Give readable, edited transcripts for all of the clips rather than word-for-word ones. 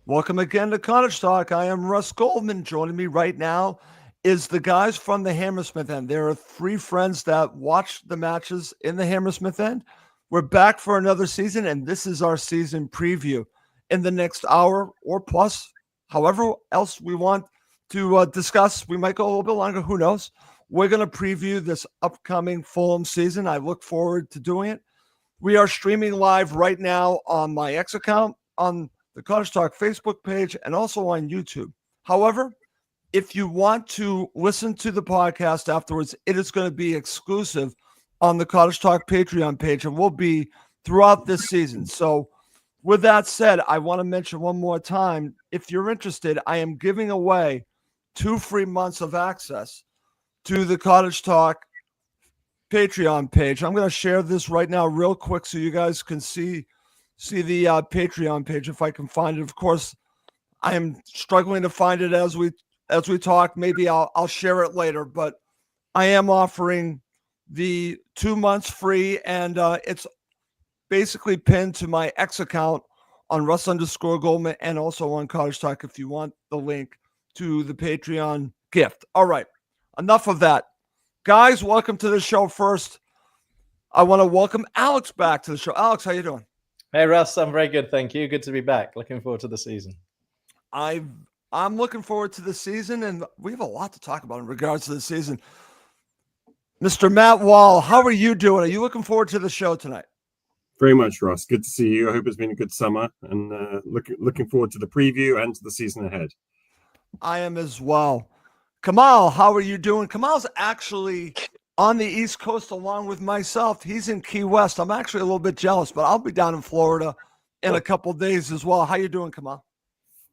Welcome again to Cottage Talk. I am Russ Goldman. Joining me right now is the guys from the Hammersmith end. There are three friends that watch the matches in the Hammersmith end. We're back for another season, and this is our season preview. In the next hour or plus, however else we want to discuss, we might go a little bit longer, who knows. We're going to preview this upcoming Fulham season. I look forward to doing it. We are streaming live right now on my X account, on the Cottage Talk Facebook page, and also on YouTube. However, if you want to listen to the podcast afterwards, it is going to be exclusive on the Cottage Talk Patreon page and will be throughout this season. So with that said, I want to mention one more time, if you're interested, I am giving away 2 free months of access to the Cottage Talk Patreon page. I'm going to share this right now real quick so you guys can see the Patreon page if I can find it. Of course, I am struggling to find it as we talk. Maybe I'll share it later, but I am offering the 2 months free, and it's basically pinned to my X account on Russ_Goldman and also on Cottage Talk if you want the link to the Patreon gift. All right, enough of that. Guys, welcome to the show. First, I want to welcome Alex back to the show. Alex, how you doing? Hey, Russ, I'm very good, thank you. Good to be back. Looking forward to the season. I'm looking forward to the season, and we have a lot to talk about in regards to the season. Mr. Matt Wall, how are you doing? Are you looking forward to the show tonight? Very much, Ross. Good to see you. I hope it's been a good summer, and looking forward to the preview and to the season ahead. I am as well. Kamal, how are you doing? Kamal's actually on the East Coast along with myself. He's in Key West. I'm actually a little bit jealous, but I'll be down in Florida in a couple of days as well. How you doing, Kamal?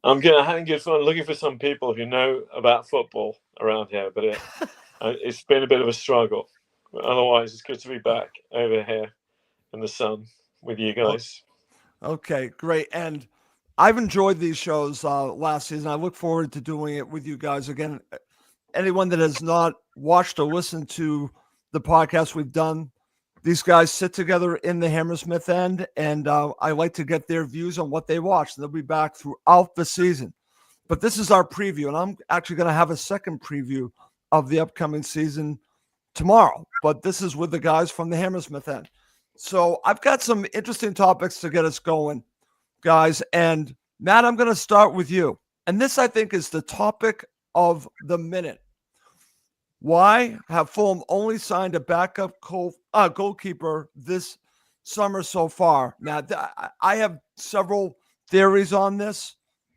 I'm good. I'm having good fun looking for some people who know about football around here, but it's been a bit of a struggle. Otherwise, it's good to be back over here in the sun with you guys. Okay, great. And I've enjoyed these shows last season. I look forward to doing it with you guys again. Anyone that has not watched or listened to the podcast we've done, these guys sit together in the Hammersmith end, and I like to get their views on what they watched. They'll be back throughout the season. But this is our preview, and I'm actually going to have a second preview of the upcoming season tomorrow. But this is with the guys from the Hammersmith end. So I've got some interesting topics to get us going, guys. And Matt, I'm going to start with you. And this, I think, is the topic of the minute. Why have Fulham only signed a backup goalkeeper this summer so far? Now, I have several theories on this.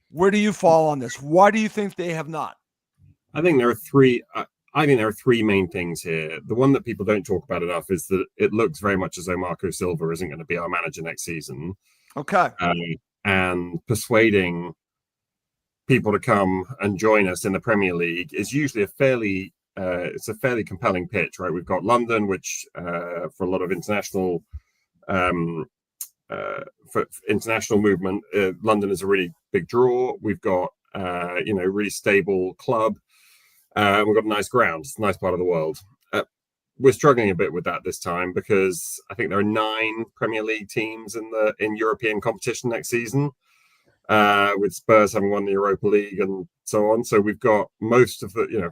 Where do you fall on this? Why do you think they have not? I think there are three. I think there are three main things here. The one that people don't talk about enough is that it looks very much as though Marco Silva isn't going to be our manager next season. Okay. And persuading people to come and join us in the Premier League is usually a fairly compelling pitch, right? We've got London, which for a lot of international movement, London is a really big draw. We've got really stable club. We've got a nice ground. It's a nice part of the world. We're struggling a bit with that this time because I think there are 9 Premier League teams in European competition next season, with Spurs having won the Europa League and so on. So we've got most of the,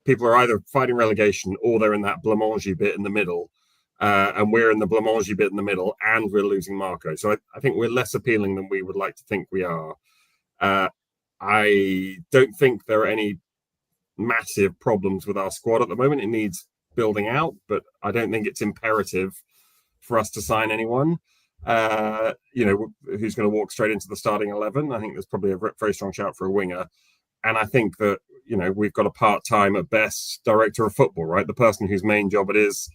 people are either fighting relegation or they're in that blancmange bit in the middle. And we're in the blancmange bit in the middle, and we're losing Marco. So I think we're less appealing than we would like to think we are. I don't think there are any massive problems with our squad at the moment. It needs building out, but I don't think it's imperative for us to sign anyone who's going to walk straight into the starting 11. I think there's probably a very strong shout for a winger, and I think that we've got a part-time at best director of football, right? The person whose main job it is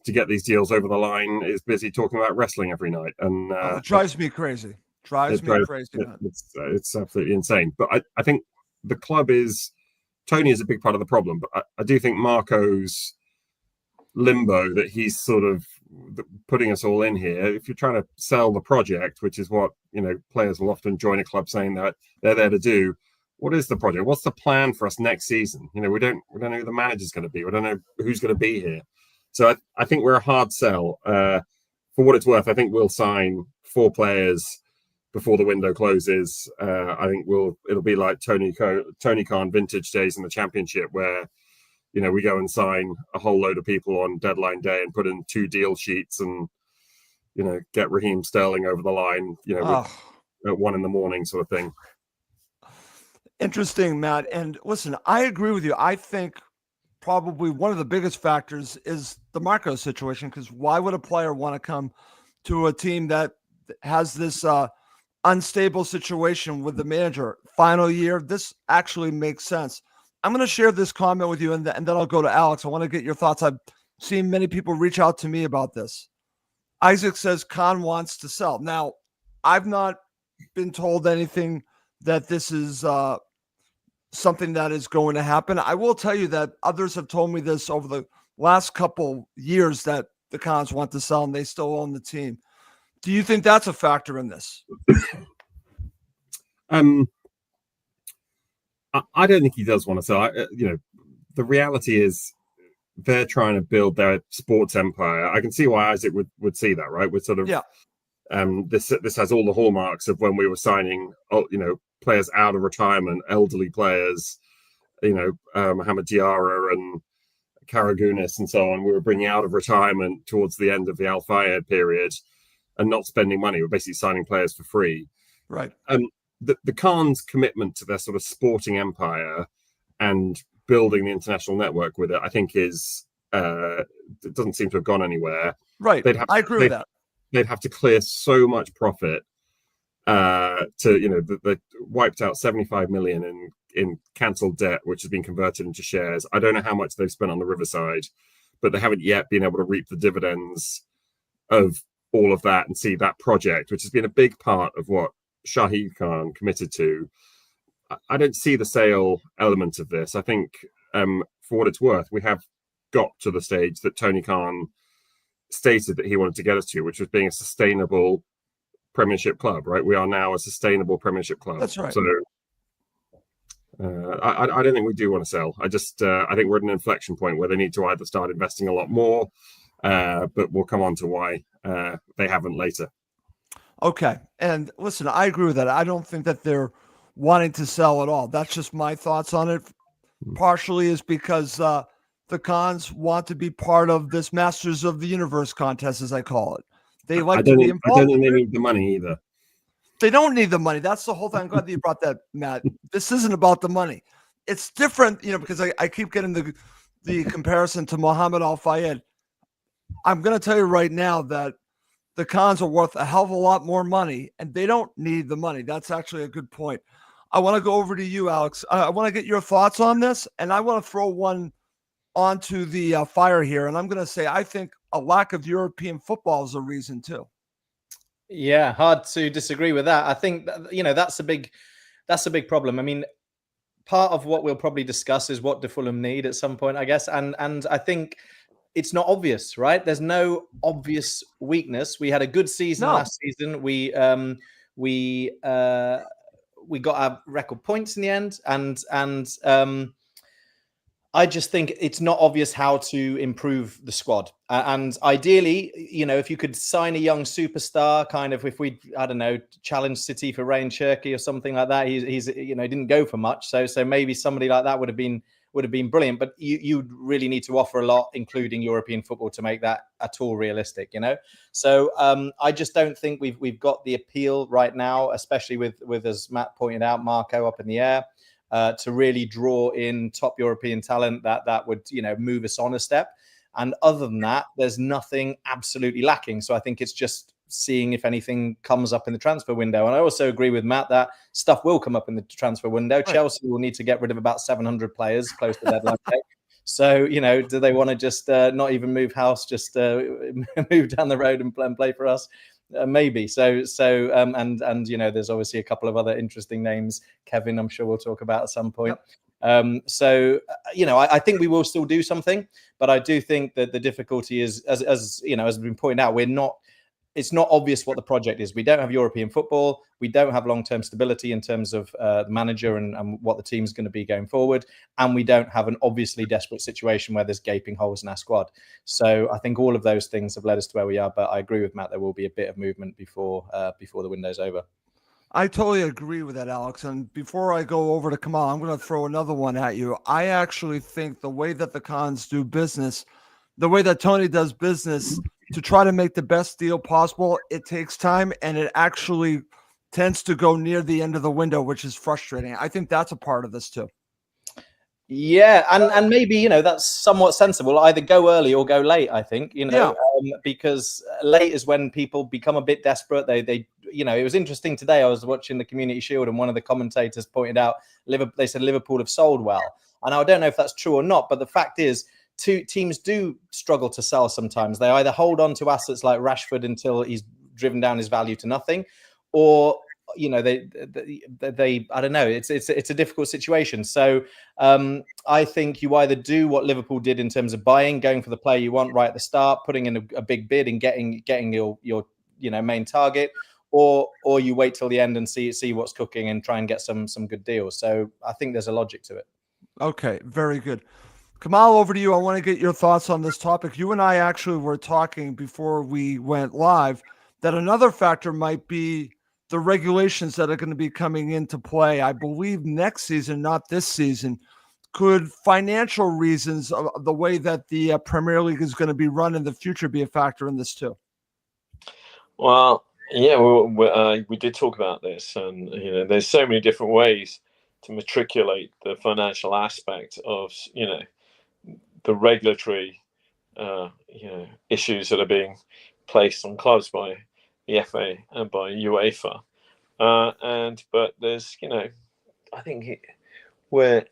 to get these deals over the line is busy talking about wrestling every night, and it drives me crazy. It's absolutely insane. But I think the club Tony is a big part of the problem, but I do think Marco's limbo that he's sort of putting us all in here. If you're trying to sell the project, which is what players will often join a club saying that they're there to do, what is the project? What's the plan for us next season? We don't know who the manager's going to be. We don't know who's going to be here. So I think we're a hard sell. For what it's worth, I think we'll sign 4 players before the window closes. I think it'll be like Tony Khan vintage days in the Championship, where we go and sign a whole load of people on deadline day and put in 2 deal sheets and get Raheem Sterling over the line, at 1 a.m. sort of thing. Interesting, Matt. And listen, I agree with you. I think probably one of the biggest factors is the Marco situation, because why would a player want to come to a team that has this unstable situation with the manager? Final year, this actually makes sense. I'm going to share this comment with you, and then I'll go to Alex. I want to get your thoughts. I've seen many people reach out to me about this. Isaac says Khan wants to sell. Now, I've not been told anything that this is something that is going to happen. I will tell you that others have told me this over the last couple years, that the Khans want to sell and they still own the team. Do you think that's a factor in this? I don't think he does want to sell. The reality is they're trying to build their sports empire. I can see why Isaac would see that, right? We're sort of, this has all the hallmarks of when we were signing, players out of retirement, elderly players, Mohamed Diarra and Karagunis and so on. We were bringing out of retirement towards the end of the Al Fayed period and not spending money. We're basically signing players for free. Right. The Khan's commitment to their sort of sporting empire and building the international network with it, I think it doesn't seem to have gone anywhere. Right. I agree with that. They'd have to clear so much profit they wiped out 75 million in cancelled debt, which has been converted into shares. I don't know how much they've spent on the Riverside, but they haven't yet been able to reap the dividends of all of that and see that project, which has been a big part of what Shahid Khan committed to. I don't see the sale element of this. I think, for what it's worth, we have got to the stage that Tony Khan stated that he wanted to get us to, which was being a sustainable Premiership club, right? We are now a sustainable Premiership club. That's right. So I don't think we do want to sell. I think we're at an inflection point where they need to either start investing a lot more, but we'll come on to why they haven't later. Okay. And listen, I agree with that. I don't think that they're wanting to sell at all. That's just my thoughts on it. Partially is because the Khans want to be part of this Masters of the Universe contest, as I call it. They like to be involved. I don't think they need the money either. They don't need the money. That's the whole thing. I'm glad that you brought that, Matt. This isn't about the money. It's different, because I keep getting the comparison to Mohammed Al Fayed. I'm going to tell you right now that the Khans are worth a hell of a lot more money, and they don't need the money. That's actually a good point. I want to go over to you, Alex. I want to get your thoughts on this, and I want to throw one onto the fire here. And I'm going to say I think a lack of European football is a reason too. Yeah, hard to disagree with that. I think that's a big problem. I mean, part of what we'll probably discuss is what do Fulham need at some point, I guess. And I think it's not obvious, right? There's no obvious weakness. We had a good season last season. We got our record points in the end, and I just think it's not obvious how to improve the squad. And ideally, if you could sign a young superstar, kind of, if we, I don't know, challenge City for Rain Cherky or something like that. He's didn't go for much, so maybe somebody like that would have been brilliant. But you really need to offer a lot, including European football, to make that at all realistic. So I just don't think we've got the appeal right now, especially with as Matt pointed out, Marco up in the air. To really draw in top European talent that would move us on a step. And other than that, there's nothing absolutely lacking. So I think it's just seeing if anything comes up in the transfer window. And I also agree with Matt that stuff will come up in the transfer window. Right. Chelsea will need to get rid of about 700 players close to deadline day. So, do they want to just not even move house, just move down the road and play for us? Maybe. So, and there's obviously a couple of other interesting names. Kevin, I'm sure we'll talk about at some point. Yep. I think we will still do something, but I do think that the difficulty is, as has been pointed out, it's not obvious what the project is. We don't have European football. We don't have long-term stability in terms of the manager and what the team's going to be going forward. And we don't have an obviously desperate situation where there's gaping holes in our squad. So I think all of those things have led us to where we are. But I agree with Matt, there will be a bit of movement before the window's over. I totally agree with that, Alex. And before I go over to Kamal, I'm going to throw another one at you. I actually think the way that the Khans do business, the way that Tony does business to try to make the best deal possible, it takes time and it actually tends to go near the end of the window, which is frustrating. I think that's a part of this too. Yeah, and maybe, that's somewhat sensible. Either go early or go late, I think, because late is when people become a bit desperate. They it was interesting today. I was watching the Community Shield and one of the commentators pointed out they said Liverpool have sold well. And I don't know if that's true or not, but the fact is teams do struggle to sell sometimes. They either hold on to assets like Rashford until he's driven down his value to nothing, or they I don't know. It's a difficult situation. So I think you either do what Liverpool did in terms of buying, going for the player you want right at the start, putting in a big bid and getting your main target, or you wait till the end and see what's cooking and try and get some good deals. So I think there's a logic to it. Okay, very good. Kamal, over to you. I want to get your thoughts on this topic. You and I actually were talking before we went live that another factor might be the regulations that are going to be coming into play, I believe next season, not this season. Could financial reasons, the way that the Premier League is going to be run in the future, be a factor in this too? Well, yeah, we did talk about this, and there's so many different ways to matriculate the financial aspect of the regulatory issues that are being placed on clubs by the FA and by UEFA, but there's I think where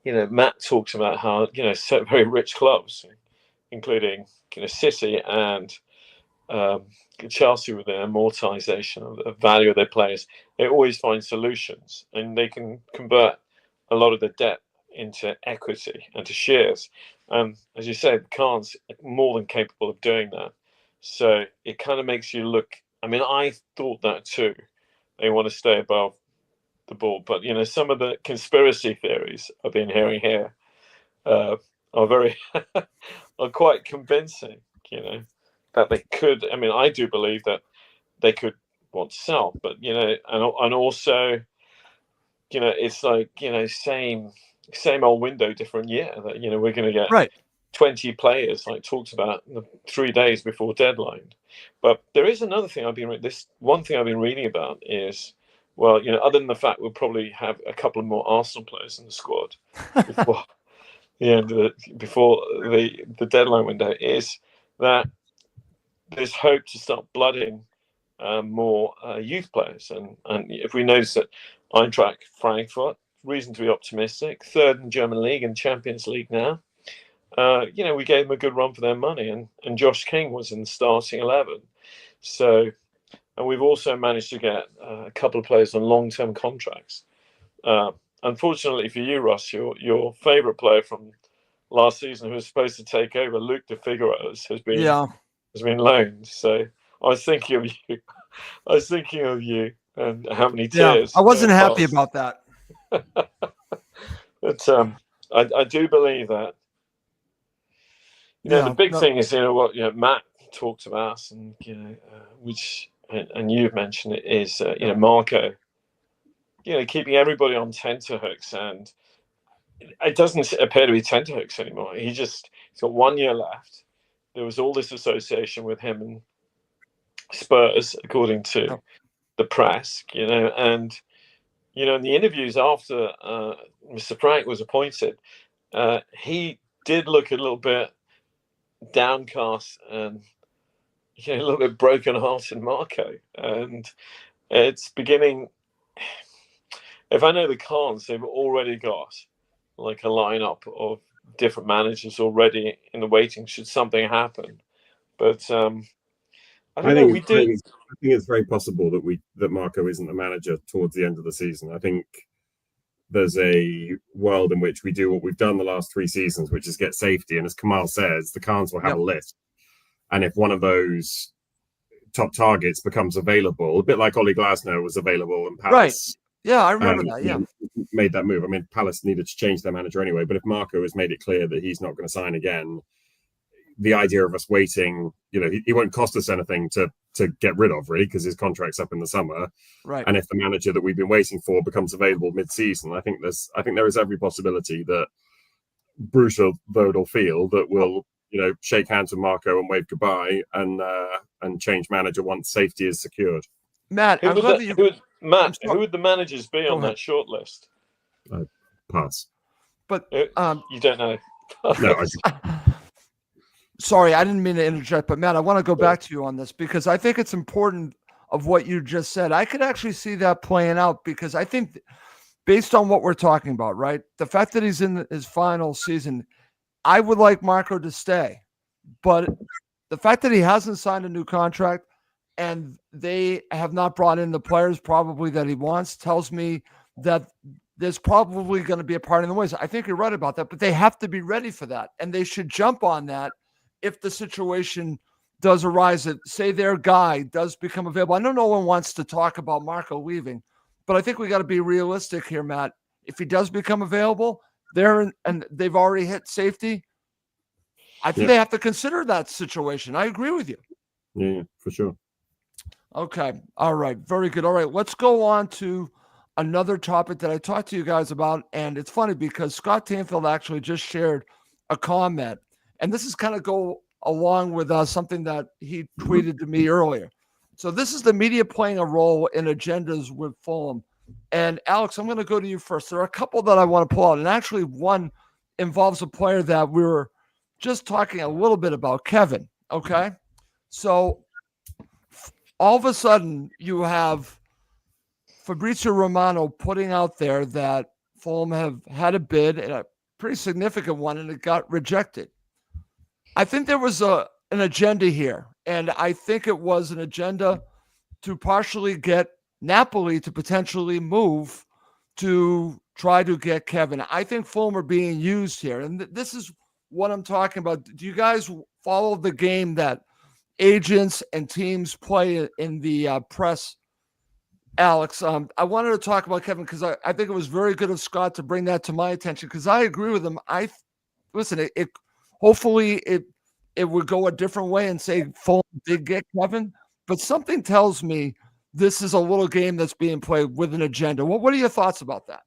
Matt talks about how so very rich clubs, including City and Chelsea, with their amortization of the value of their players, they always find solutions, and they can convert a lot of the debt into equity and to shares. As you said, Khans are more than capable of doing that. So it kind of makes you look. I mean, I thought that too. They want to stay above the ball, but some of the conspiracy theories I've been hearing here are very are quite convincing. That they could. I mean, I do believe that they could want to sell, but and also, it's like same old window, different year. That we're going to get right 20 players, like talked about 3 days before deadline. But there is another thing one thing I've been reading about is, well, other than the fact we'll probably have a couple of more Arsenal players in the squad before before the deadline window, is that there's hope to start blooding more youth players. And if we notice that Eintracht Frankfurt, reason to be optimistic, third in German league and Champions League now. We gave them a good run for their money, and Josh King was in the starting 11. So, and we've also managed to get a couple of players on long-term contracts. Unfortunately for you, Russ, your favourite player from last season, who was supposed to take over, Luke de Figueroa, has been loaned. So I was thinking of you and how many tears. I wasn't happy about that. But I do believe that. The big thing is, what Matt talked about, and which and you've mentioned it, is Marco, keeping everybody on tenterhooks, and it doesn't appear to be tenterhooks anymore. He's got 1 year left. There was all this association with him and Spurs, according to the press, and in the interviews after Mr. Frank was appointed, he did look a little bit downcast and a little bit broken-hearted, Marco, and it's beginning. If I know the Khans, they've already got like a lineup of different managers already in the waiting should something happen. But I think it's very possible that Marco isn't the manager towards the end of the season. I think there's a world in which we do what we've done the last 3 seasons, which is get safety. And as Kamal says, the Khans will have a list. And if one of those top targets becomes available, a bit like Ollie Glasner was available and Palace. Right. Yeah, I remember that. Yeah. Made that move. I mean, Palace needed to change their manager anyway. But if Marco has made it clear that he's not going to sign again, the idea of us waiting, he won't cost us anything to to get rid of, really, because his contract's up in the summer. Right. And if the manager that we've been waiting for becomes available mid-season, I think there is every possibility that Bruce, though it'll feel, that will shake hands with Marco and wave goodbye and change manager once safety is secured. Matt, who would the managers be on that short list? Pass. But you don't know. No, sorry, I didn't mean to interject, but Matt, I want to go back to you on this because I think it's important of what you just said. I could actually see that playing out because I think based on what we're talking about, right? The fact that he's in his final season, I would like Marco to stay, but the fact that he hasn't signed a new contract and they have not brought in the players probably that he wants tells me that there's probably going to be a part in the ways. I think you're right about that, but they have to be ready for that. And they should jump on that if the situation does arise that, say, their guy does become available. I know no one wants to talk about Marco leaving, but I think we got to be realistic here, Matt. If he does become available, and they've already hit safety, I think they have to consider that situation. I agree with you. Yeah, for sure. Okay. All right. Very good. All right. Let's go on to another topic that I talked to you guys about. And it's funny because Scott Tanfield actually just shared a comment. And this is kind of go along with something that he tweeted to me earlier. So this is the media playing a role in agendas with Fulham. And Alex, I'm going to go to you first. There are a couple that I want to pull out. And actually one involves a player that we were just talking a little bit about, Kevin. Okay. So all of a sudden you have Fabrizio Romano putting out there that Fulham have had a bid, and a pretty significant one, and it got rejected. I think there was an agenda here, and I think it was an agenda to partially get Napoli to potentially move to try to get Kevin. I think Fulham are being used here, and this is what I'm talking about. Do you guys follow the game that agents and teams play in the press? Alex, I wanted to talk about Kevin because I think it was very good of Scott to bring that to my attention because I agree with him. Hopefully it would go a different way and say Fulham did get Kevin, but something tells me this is a little game that's being played with an agenda. What are your thoughts about that?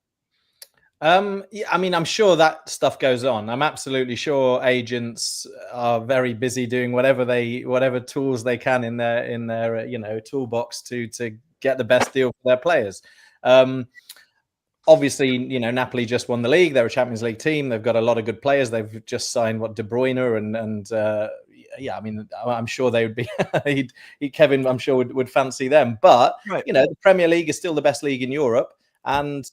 Yeah, I mean, I'm sure that stuff goes on. I'm absolutely sure agents are very busy doing whatever tools they can in their toolbox to get the best deal for their players. Obviously, Napoli just won the league. They're a Champions League team. They've got a lot of good players. They've just signed De Bruyne and I mean, I'm sure they would be. Kevin, I'm sure would fancy them. But right. The Premier League is still the best league in Europe, and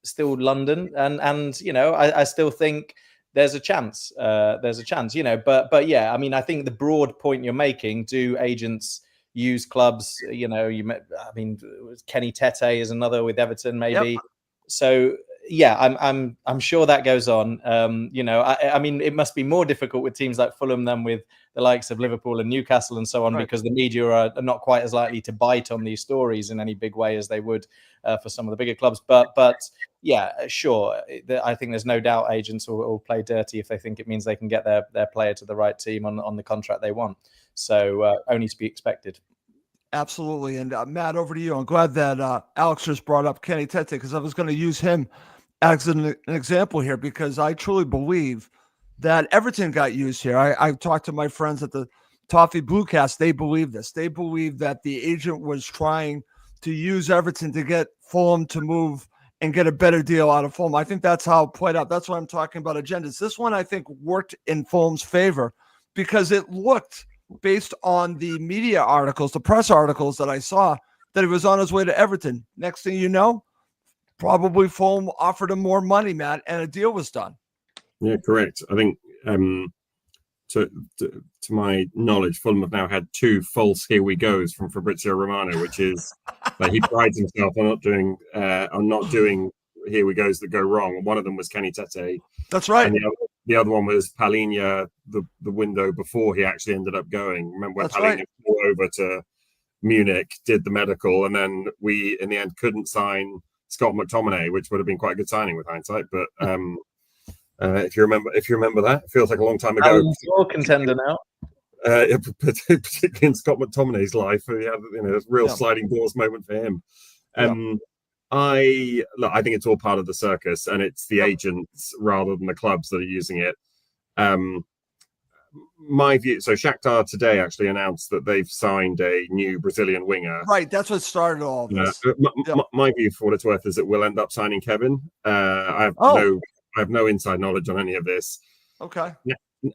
still London, and I still think there's a chance. But yeah, I mean, I think the broad point you're making: do agents use clubs? Kenny Tete is another with Everton, maybe. Yep. So yeah, I'm sure that goes on. I mean, it must be more difficult with teams like Fulham than with the likes of Liverpool and Newcastle and so on, right, because the media are not quite as likely to bite on these stories in any big way as they would for some of the bigger clubs. But yeah, sure. I think there's no doubt agents will play dirty if they think it means they can get their player to the right team on the contract they want. So only to be expected. Absolutely. And Matt, over to you. I'm glad that Alex just brought up Kenny Tete because I was going to use him as an example here because I truly believe that Everton got used here. I talked to my friends at the Toffee Bluecast. They believe this. They believe that the agent was trying to use Everton to get Fulham to move and get a better deal out of Fulham. I think that's how it played out. That's why I'm talking about agendas. This one, I think, worked in Fulham's favor because it looked, based on the media articles, the press articles that I saw, that he was on his way to Everton. Next thing you know, probably Fulham offered him more money, Matt, and a deal was done. Yeah, correct. I think to my knowledge, Fulham have now had 2 false here we goes from Fabrizio Romano, which is that he prides himself on not doing here we goes that go wrong. And one of them was Kenny Tete. That's right. And the other one was Palhinha, the window before he actually ended up going. Remember when Palhinha flew over to Munich, did the medical, and then we in the end couldn't sign Scott McTominay, which would have been quite a good signing with hindsight. But if you remember that, it feels like a long time ago. More contender now. particularly in Scott McTominay's life. He had, a real sliding doors moment for him. I think it's all part of the circus, and it's the agents rather than the clubs that are using it. My view. So Shakhtar today actually announced that they've signed a new Brazilian winger. Right, that's what started all this. My view, for what it's worth, is that we'll end up signing Kevin. I have no inside knowledge on any of this. Okay.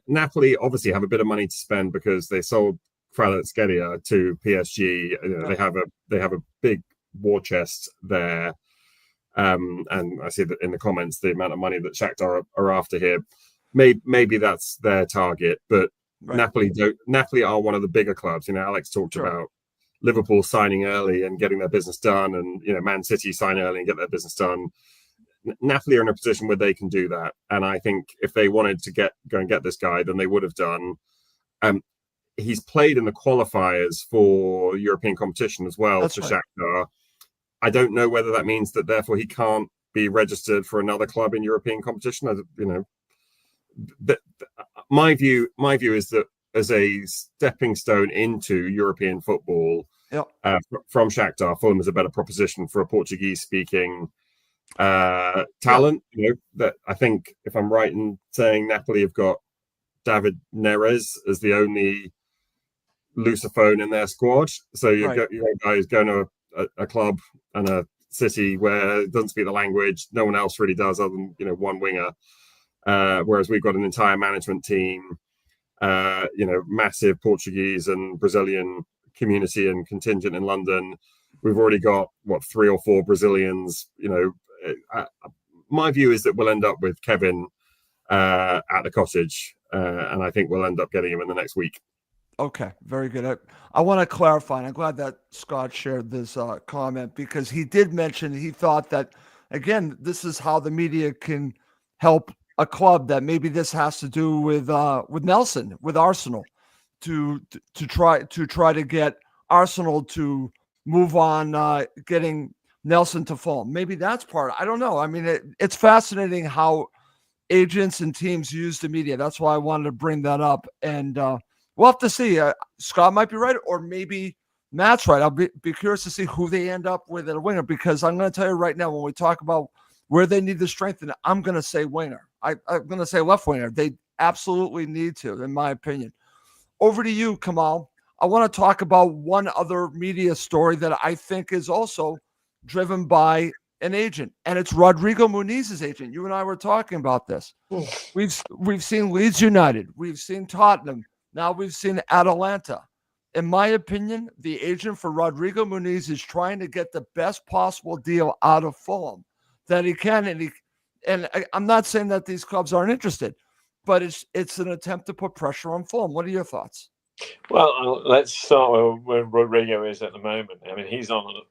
Napoli obviously have a bit of money to spend because they sold Kvaratskhelia to PSG. They have a big war chest there, and I see that in the comments the amount of money that Shakhtar are after here. Maybe that's their target, but Napoli are one of the bigger clubs. Alex talked about Liverpool signing early and getting their business done, and Man City sign early and get their business done. Napoli are in a position where they can do that, and I think if they wanted to go and get this guy, then they would have done. He's played in the qualifiers for European competition as well for Shakhtar. I don't know whether that means that therefore he can't be registered for another club in European competition. My view is that as a stepping stone into European football, from Shakhtar, Fulham is a better proposition for a Portuguese-speaking talent. That I think, if I'm right in saying, Napoli have got David Neres as the only Lusophone in their squad. So you got guys going to a club and a city where it doesn't speak the language. No one else really does, other than one winger. Whereas we've got an entire management team, massive Portuguese and Brazilian community and contingent in London. We've already got 3 or 4 Brazilians. My view is that we'll end up with Kevin at the Cottage, and I think we'll end up getting him in the next week. Okay, very good. I want to clarify, and I'm glad that Scott shared this comment, because he did mention he thought that, again, this is how the media can help a club, that maybe this has to do with Nelson, with Arsenal, to try to get Arsenal to move on, getting Nelson to Fulham. Maybe that's part. I don't know. I mean, it's fascinating how agents and teams use the media. That's why I wanted to bring that up, and we'll have to see. Scott might be right, or maybe Matt's right. I'll be curious to see who they end up with at a winger, because I'm going to tell you right now, when we talk about where they need to strengthen, I'm going to say winger. I'm going to say left winger. They absolutely need to, in my opinion. Over to you, Kamal. I want to talk about one other media story that I think is also driven by an agent, and it's Rodrigo Muniz's agent. You and I were talking about this. We've seen Leeds United. We've seen Tottenham. Now we've seen Atalanta. In my opinion, the agent for Rodrigo Muniz is trying to get the best possible deal out of Fulham that he can, and I'm not saying that these clubs aren't interested, but it's an attempt to put pressure on Fulham. What are your thoughts? Well, let's start with where Rodrigo is at the moment. I mean, he's on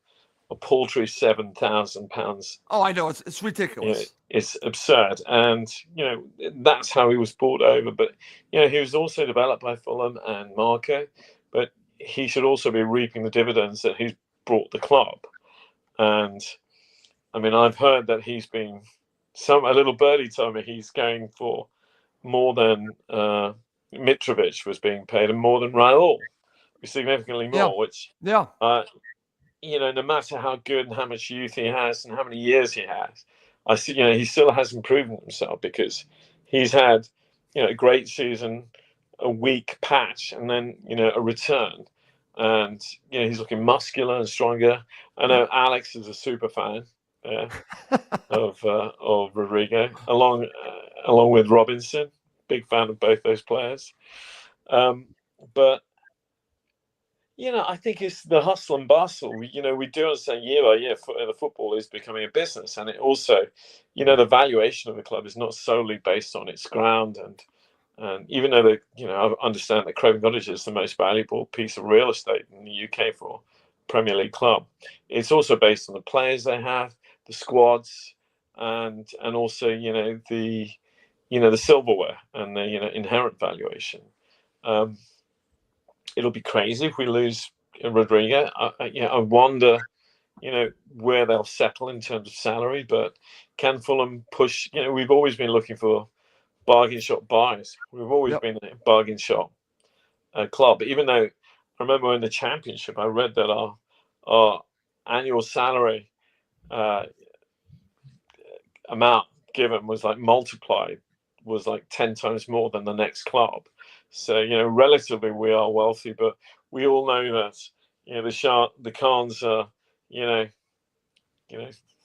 a paltry £7,000. Oh, I know, it's ridiculous. It's absurd, and that's how he was brought over. But he was also developed by Fulham and Marco, but he should also be reaping the dividends that he's brought the club. And I mean, I've heard that he's been a little birdie told me he's going for more than Mitrovic was being paid, and more than Raul, significantly more. Which no matter how good and how much youth he has and how many years he has, I see he still hasn't proven himself, because he's had a great season, a weak patch, and then a return, and he's looking muscular and stronger. I know Alex is a super fan of Rodrigo, along with Robinson. Big fan of both those players. But I think it's the hustle and bustle. We do understand year by year the football is becoming a business, and it also, the valuation of the club is not solely based on its ground, and even though I understand that Craven Cottage is the most valuable piece of real estate in the UK for a Premier League club, it's also based on the players they have, the squads, and also the silverware and the inherent valuation. It'll be crazy if we lose Rodrigo. I wonder where they'll settle in terms of salary, but can Fulham push? We've always been looking for bargain shop buys. We've always been a bargain shop, club. Even though I remember in the Championship, I read that our annual salary amount given was like multiplied, was like 10 times more than the next club. So, relatively we are wealthy, but we all know that, the Khans are,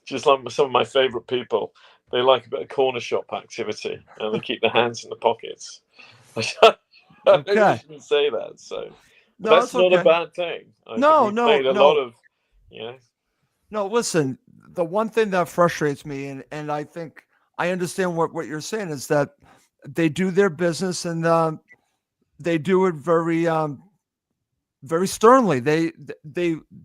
just like some of my favorite people, they like a bit of corner shop activity and they keep their hands in the pockets. I really shouldn't say that. So but No, that's it's not okay. a bad thing. I No, think we've made a lot of, No, listen, the one thing that frustrates me, and I think I understand what you're saying, is that they do their business, and they do it very sternly. They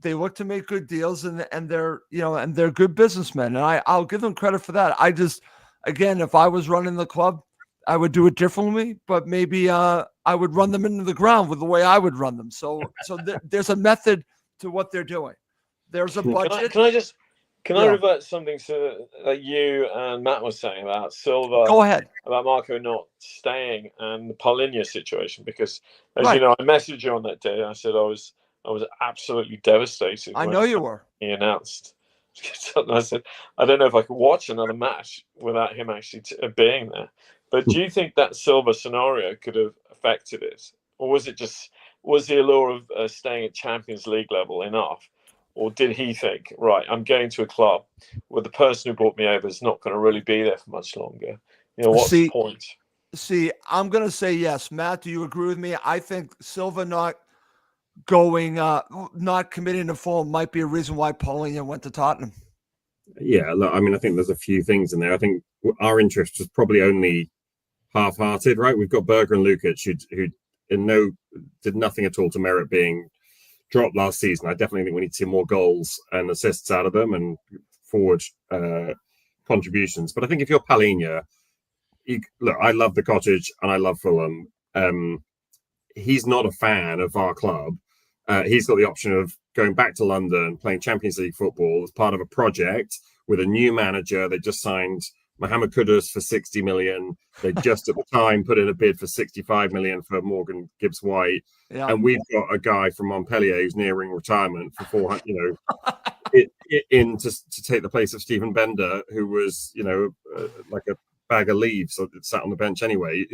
look to make good deals, and they're good businessmen, and I'll give them credit for that. I just, again, if I was running the club, I would do it differently, but maybe I would run them into the ground with the way I would run them. So there's a method to what they're doing. There's a budget. Can I revert something to that you and Matt was saying about Silva? Go ahead. About Marco not staying and the Paulinho situation, because as you know, I messaged you on that day. I said I was absolutely devastated. I know you were. He announced. I said I don't know if I could watch another match without him actually being there. But do you think that Silva scenario could have affected it, or was the allure of staying at Champions League level enough? Or did he think, right, I'm going to a club where the person who brought me over is not going to really be there for much longer? What's the point? See, I'm going to say yes. Matt, do you agree with me? I think Silva not committing to Fulham might be a reason why Paulinho went to Tottenham. Yeah, look, I mean, I think there's a few things in there. I think our interest was probably only half-hearted, right? We've got Berger and Lukic, who did nothing at all to merit being dropped last season. I definitely think we need to see more goals and assists out of them and forward contributions. But I think if you're Paulinho, look, I love the Cottage and I love Fulham. He's not a fan of our club. He's got the option of going back to London, playing Champions League football as part of a project with a new manager. They just signed Mohamed Kudus for 60 million. They just at the time put in a bid for 65 million for Morgan Gibbs-White. Yeah. And we've got a guy from Montpellier who's nearing retirement for 400, to take the place of Stephen Bender, who was, like a bag of leaves, so it sat on the bench anyway.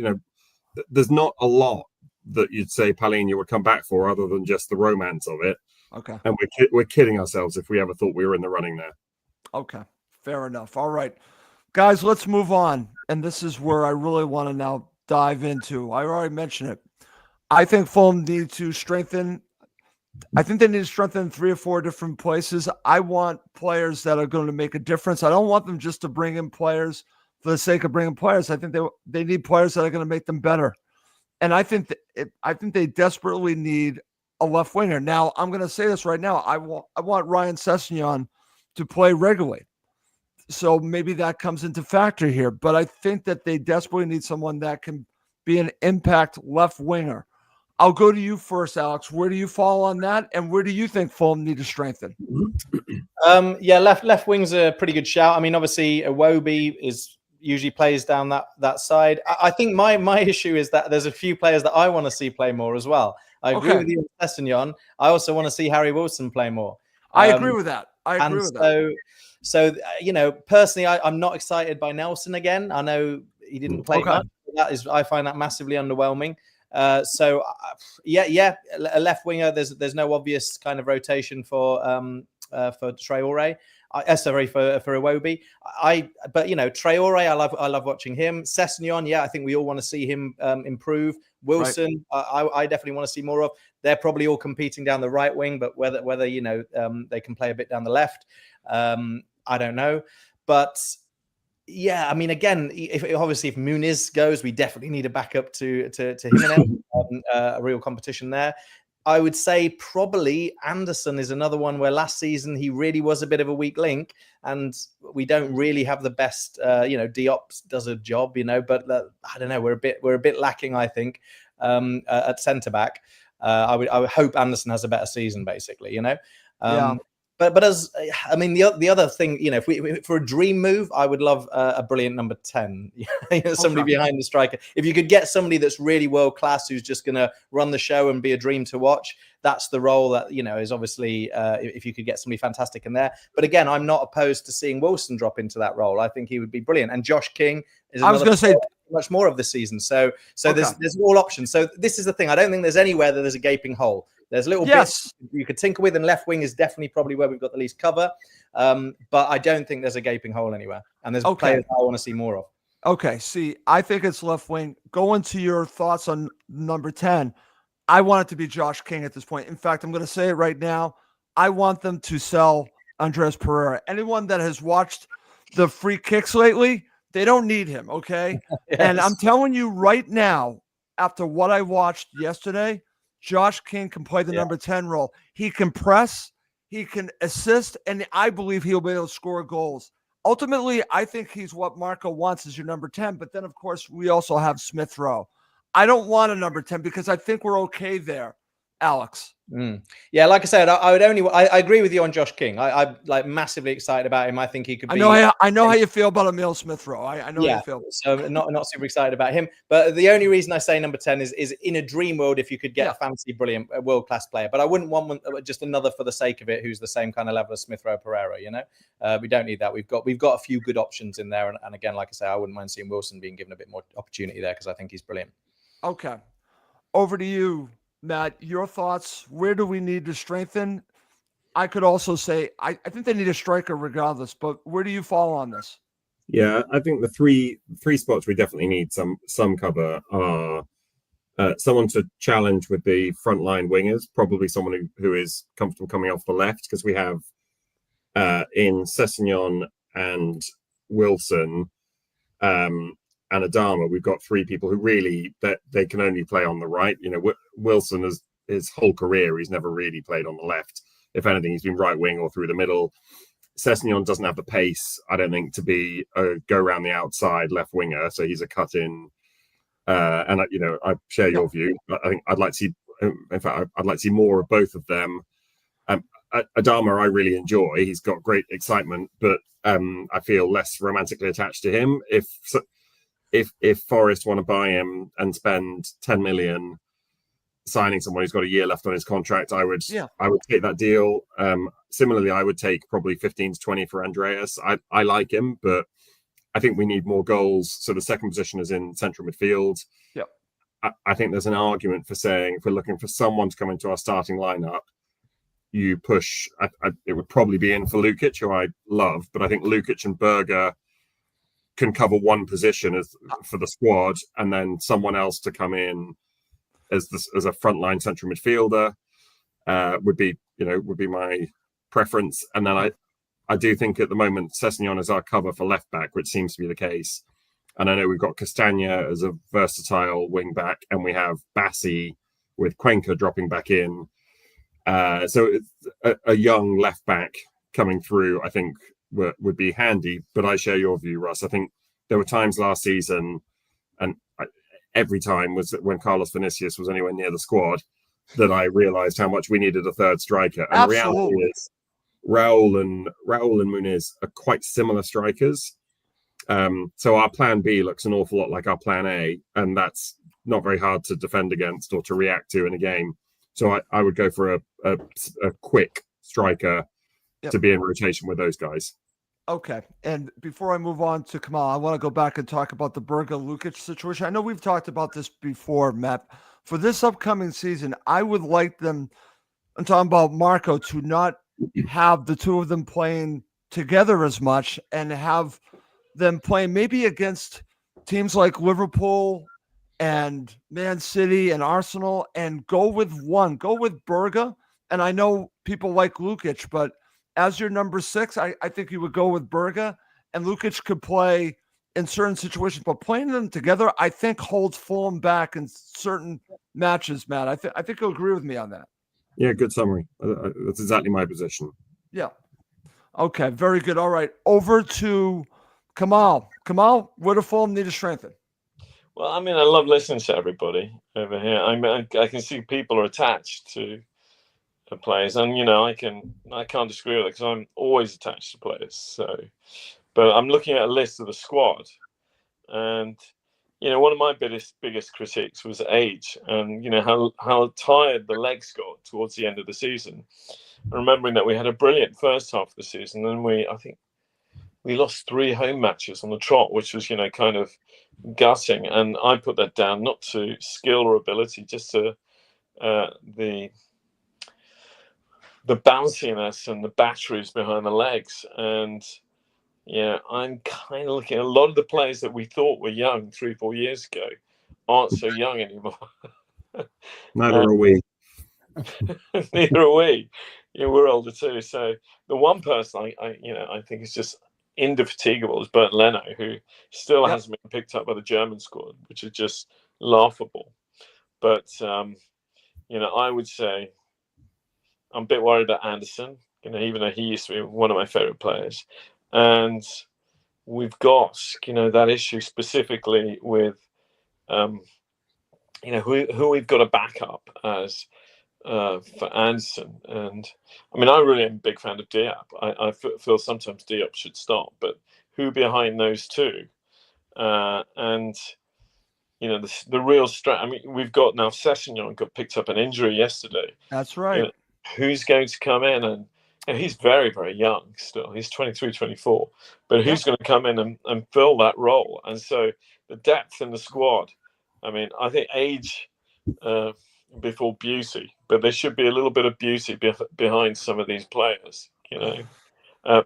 There's not a lot that you'd say Paulinho would come back for other than just the romance of it. Okay. And we're kidding ourselves if we ever thought we were in the running there. Okay. Fair enough. All right. Guys, let's move on. And this is where I really want to now dive into. I already mentioned it. I think Fulham need to strengthen. I think they need to strengthen 3 or 4 different places. I want players that are going to make a difference. I don't want them just to bring in players for the sake of bringing players. I think they need players that are going to make them better. And I think they desperately need a left winger. Now, I'm going to say this right now. I want Ryan Sessegnon to play regularly. So maybe that comes into factor here. But I think that they desperately need someone that can be an impact left winger. I'll go to you first, Alex. Where do you fall on that? And where do you think Fulham need to strengthen? Left wing's a pretty good shout. I mean, obviously, Iwobi usually plays down that side. I think my issue is that there's a few players that I want to see play more as well. I agree with you, Sessegnon. I also want to see Harry Wilson play more. I agree with that. So, personally, I'm not excited by Nelson again. I know he didn't play much. I find that massively underwhelming. A left winger. There's no obvious kind of rotation for Traore. For Iwobi. But Traore, I love watching him. Sessegnon, I think we all want to see him improve. Wilson, right. I definitely want to see more of. They're probably all competing down the right wing, but whether they can play a bit down the left, I don't know. But yeah, I mean, again, if Muniz goes, we definitely need a backup to Jimenez, a real competition there. I would say probably Anderson is another one where last season he really was a bit of a weak link, and we don't really have the best. Diop does a job, but I don't know. We're a bit lacking, I think, at centre back. I would hope Anderson has a better season, basically. But as I mean, the other thing, you know, if for a dream move, I would love a brilliant number 10, somebody behind the striker. If you could get somebody that's really world class, who's just going to run the show and be a dream to watch, that's the role that, you know, is obviously if you could get somebody fantastic in there. But again, I'm not opposed to seeing Wilson drop into that role. I think he would be brilliant. And Josh King is I was going to say much more of the season. So there's all options. So this is the thing. I don't think there's anywhere that there's a gaping hole. There's little bits you could tinker with, and left wing is definitely probably where we've got the least cover. But I don't think there's a gaping hole anywhere. And there's players I want to see more of. Okay. See, I think it's left wing. Go into your thoughts on number 10. I want it to be Josh King at this point. In fact, I'm going to say it right now. I want them to sell Andres Pereira. Anyone that has watched the free kicks lately, they don't need him. Okay. Yes. And I'm telling you right now, after what I watched yesterday, Josh King can play the number 10 role. He can press, he can assist, and I believe he'll be able to score goals. Ultimately, I think he's what Marco wants as your number 10. But then, of course, we also have Smith Rowe. I don't want a number 10 because I think we're okay there, Alex. Yeah, like I said, I agree with you on Josh King. I'm like massively excited about him. I think he could be. I know how you feel about Emil Smith Rowe. I know how you feel. So not super excited about him. But the only reason I say number 10 is in a dream world, if you could get a fancy, brilliant, world class player. But I wouldn't want one, just another for the sake of it, who's the same kind of level as Smith Rowe Pereira. You know, we don't need that. We've got a few good options in there. And again, like I say, I wouldn't mind seeing Wilson being given a bit more opportunity there because I think he's brilliant. Okay, over to you, Matt, your thoughts. Where do we need to strengthen? I could also say I think they need a striker regardless, but where do you fall on this? Yeah, I think the three spots we definitely need some cover are someone to challenge with the frontline wingers, probably someone who is comfortable coming off the left, because we have in Sessegnon and Wilson and Adama, we've got three people who really that they can only play on the right. You know, Wilson has his whole career, he's never really played on the left. If anything, he's been right wing or through the middle. Sessegnon doesn't have the pace, I don't think, to be a go around the outside left winger. So he's a cut in. And you know, I share your view. I think I'd like to see. In fact, I'd like to see more of both of them. Adama, I really enjoy. He's got great excitement, but I feel less romantically attached to him. If Forest want to buy him and spend 10 million signing someone who's got a year left on his contract, I would take that deal. Similarly, I would take probably 15 to 20 for Andreas. I like him, but I think we need more goals. So the second position is in central midfield. Yep. I think there's an argument for saying if we're looking for someone to come into our starting lineup, you push. It would probably be in for Lukic, who I love, but I think Lukic and Berger can cover one position for the squad, and then someone else to come in as a frontline central midfielder would be my preference. And then I do think at the moment Sessegnon is our cover for left back, which seems to be the case. And I know we've got Castagna as a versatile wing back, and we have Bassi with Cuenca dropping back in. So it's a young left back coming through, I think, would be handy. But I share your view, Russ. I think there were times last season, and every time was when Carlos Vinicius was anywhere near the squad, that I realised how much we needed a third striker. And the reality is, Raul and Muniz are quite similar strikers. So our plan B looks an awful lot like our plan A, and that's not very hard to defend against or to react to in a game. So I would go for a quick striker to be in rotation with those guys. Okay. And before I move on to Kamal, I want to go back and talk about the Berger Lukic situation. I know we've talked about this before, Matt. For this upcoming season, I would like them, I'm talking about Marco, to not have the two of them playing together as much and have them playing maybe against teams like Liverpool and Man City and Arsenal, and go with Berger. And I know people like Lukic, but as your number 6, I think you would go with Berger, and Lukic could play in certain situations, but playing them together, I think holds Fulham back in certain matches, Matt. I think you'll agree with me on that. Yeah, good summary. That's exactly my position. Yeah. Okay, very good. All right, over to Kamal. Kamal, where do Fulham need to strengthen? Well, I mean, I love listening to everybody over here. I mean, I can see people are attached to players, and I can't disagree with it because I'm always attached to players. So, but I'm looking at a list of the squad, and one of my biggest critiques was age, and how tired the legs got towards the end of the season. Remembering that we had a brilliant first half of the season, and I think we lost 3 home matches on the trot, which was kind of gutting, and I put that down not to skill or ability, just to the bounciness and the batteries behind the legs. And I'm kind of looking at a lot of the players that we thought were young 3-4 years ago aren't so young anymore. Neither are we. Neither are we. We're older too. So the one person I think is just indefatigable is Bernd Leno, who still hasn't been picked up by the German squad, which is just laughable. But I would say I'm a bit worried about Anderson, even though he used to be one of my favorite players. And we've got that issue specifically with who we've got to back up as for Anderson. And I mean, I really am a big fan of Diop. I feel sometimes Diop should stop, but who behind those two? And the real strength. I mean, we've got now Sessegnon got picked up an injury yesterday. That's right. Who's going to come in and he's very, very young still. He's 23, 24. But who's going to come in and fill that role? And so the depth in the squad, I mean, I think age before beauty, but there should be a little bit of beauty behind some of these players, And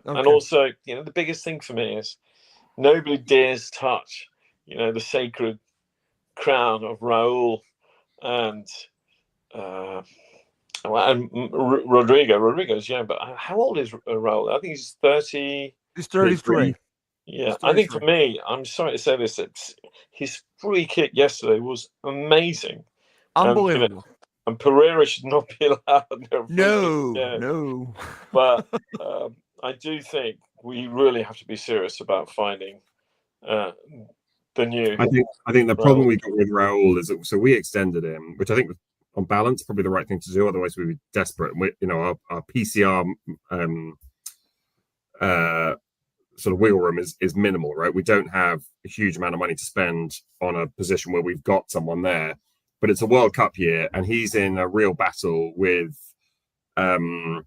also, the biggest thing for me is nobody dares touch, the sacred crown of Raul and Rodrigo. Rodrigo's young, but how old is Raul? I think he's 30. He's 33. Yeah, I think for me, I'm sorry to say this, his free kick yesterday was amazing. Unbelievable. And Pereira should not be allowed. No. But I do think we really have to be serious about finding the new. I think the problem we got with Raul is that so we extended him, which I think on balance probably the right thing to do. Otherwise, we'd be desperate. And our PCR sort of wiggle room is minimal, right? We don't have a huge amount of money to spend on a position where we've got someone there. But it's a World Cup year, and he's in a real battle with the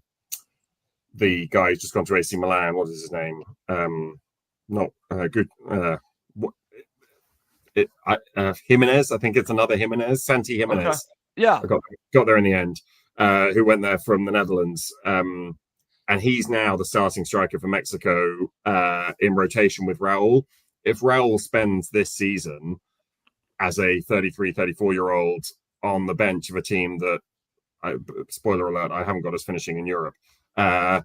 guy who's just gone to AC Milan. What is his name? Not good. Jimenez. I think it's another Jimenez. Santi Jimenez. Okay. Yeah, I got there in the end. Who went there from the Netherlands, and he's now the starting striker for Mexico in rotation with Raul. If Raul spends this season as a 33, 34-year-old on the bench of a team that, spoiler alert, I haven't got us finishing in Europe. I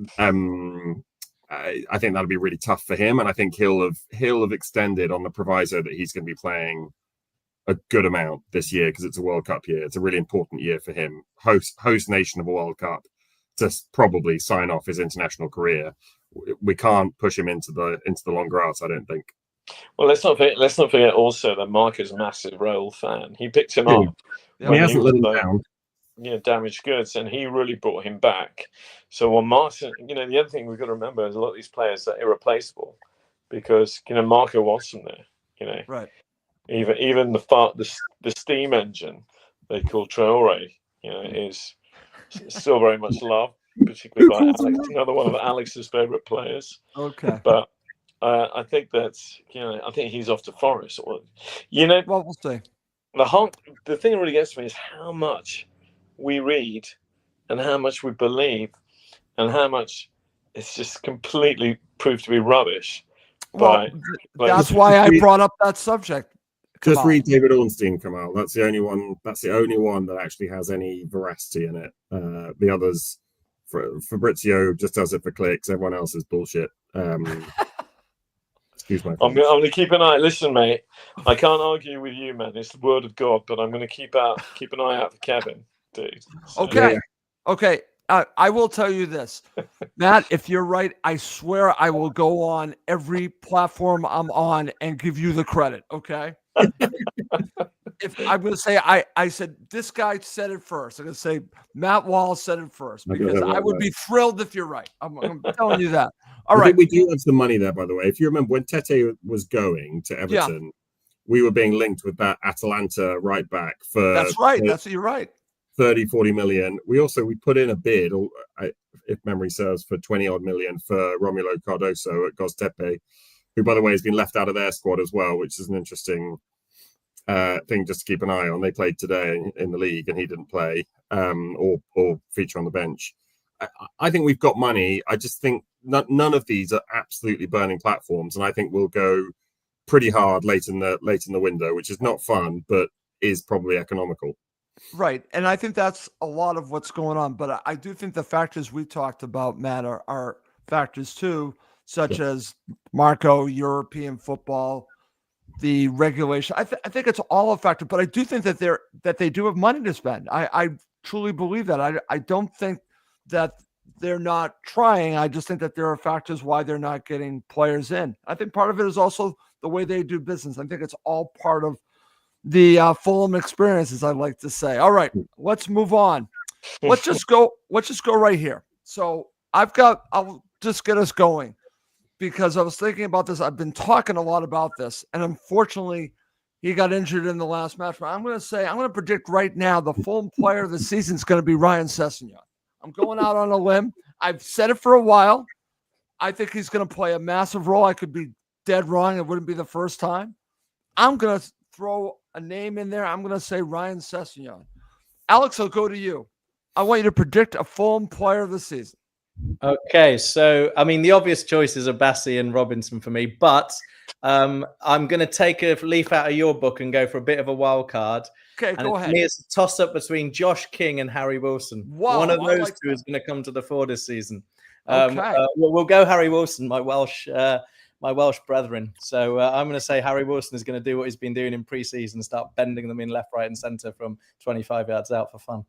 think that'll be really tough for him, and I think he'll have extended on the proviso that he's going to be playing a good amount this year because it's a World Cup year. It's a really important year for him, host nation of a World Cup, to probably sign off his international career. We can't push him into the long grass, I don't think. Well, let's not forget also that Mark is a massive Raul fan. He picked him up. He hasn't let him down. Damaged goods, and he really brought him back. So when Martin, the other thing we've got to remember is a lot of these players are irreplaceable because Marco wants them there. Right. Even the steam engine they call Traore, is still very much loved, particularly by Alex, another one of Alex's favorite players. Okay. But I think that's I think he's off to Forest. Well, we'll see. The thing that really gets me is how much we read and how much we believe and how much it's just completely proved to be rubbish. Well, that's why I brought up that subject. Just read David Ornstein, Kamal. That's the only one. That's the only one that actually has any veracity in it. The others, Fabrizio just does it for clicks. Everyone else is bullshit. Excuse my. I'm going to keep an eye. Listen, mate, I can't argue with you, man. It's the word of God, but I'm going to keep an eye out for Kevin, dude. So. Okay. I will tell you this, Matt, if you're right, I swear I will go on every platform I'm on and give you the credit. Okay. if I'm going to say, I said this guy said it first. I'm going to say Matt Wall said it first because I would be thrilled if you're right. I'm telling you that. All I right. think we do have some money there, by the way. If you remember when Tete was going to Everton, we were being linked with that Atalanta right back for. That's right. You're right. 30, 40 million. We put in a bid, if memory serves, for 20 odd million for Romulo Cardoso at Göztepe, who, by the way, has been left out of their squad as well, which is an interesting thing just to keep an eye on. They played today in the league and he didn't play or feature on the bench. I think we've got money. I just think none of these are absolutely burning platforms, and I think we'll go pretty hard late in the window, which is not fun, but is probably economical. Right. And I think that's a lot of what's going on. But I do think the factors we talked about, Matt, are factors too, such as Marco, European football, the regulation. I think it's all a factor. But I do think that they do have money to spend. I truly believe that. I don't think that they're not trying. I just think that there are factors why they're not getting players in. I think part of it is also the way they do business. I think it's all part of the Fulham experience, as I like to say. All right, let's move on. Let's just go right here. So I'll just get us going because I was thinking about this. I've been talking a lot about this, and unfortunately, he got injured in the last match. But I'm going to predict right now the Fulham player of the season is going to be Ryan Sessegnon. I'm going out on a limb. I've said it for a while. I think he's going to play a massive role. I could be dead wrong. It wouldn't be the first time. I'm going to throw a name in there. I'm going to say Ryan Sessegnon. Alex, I'll go to you. I want you to predict a Fulham player of the season. Okay, so I mean the obvious choices are Bassey and Robinson for me, but I'm going to take a leaf out of your book and go for a bit of a wild card. Okay, go ahead. For me, it's a toss-up between Josh King and Harry Wilson. Wow, one of those two is going to come to the fore this season. Okay. We'll go Harry Wilson, my Welsh brethren. So I'm going to say Harry Wilson is going to do what he's been doing in pre-season, start bending them in left, right, and centre from 25 yards out for fun.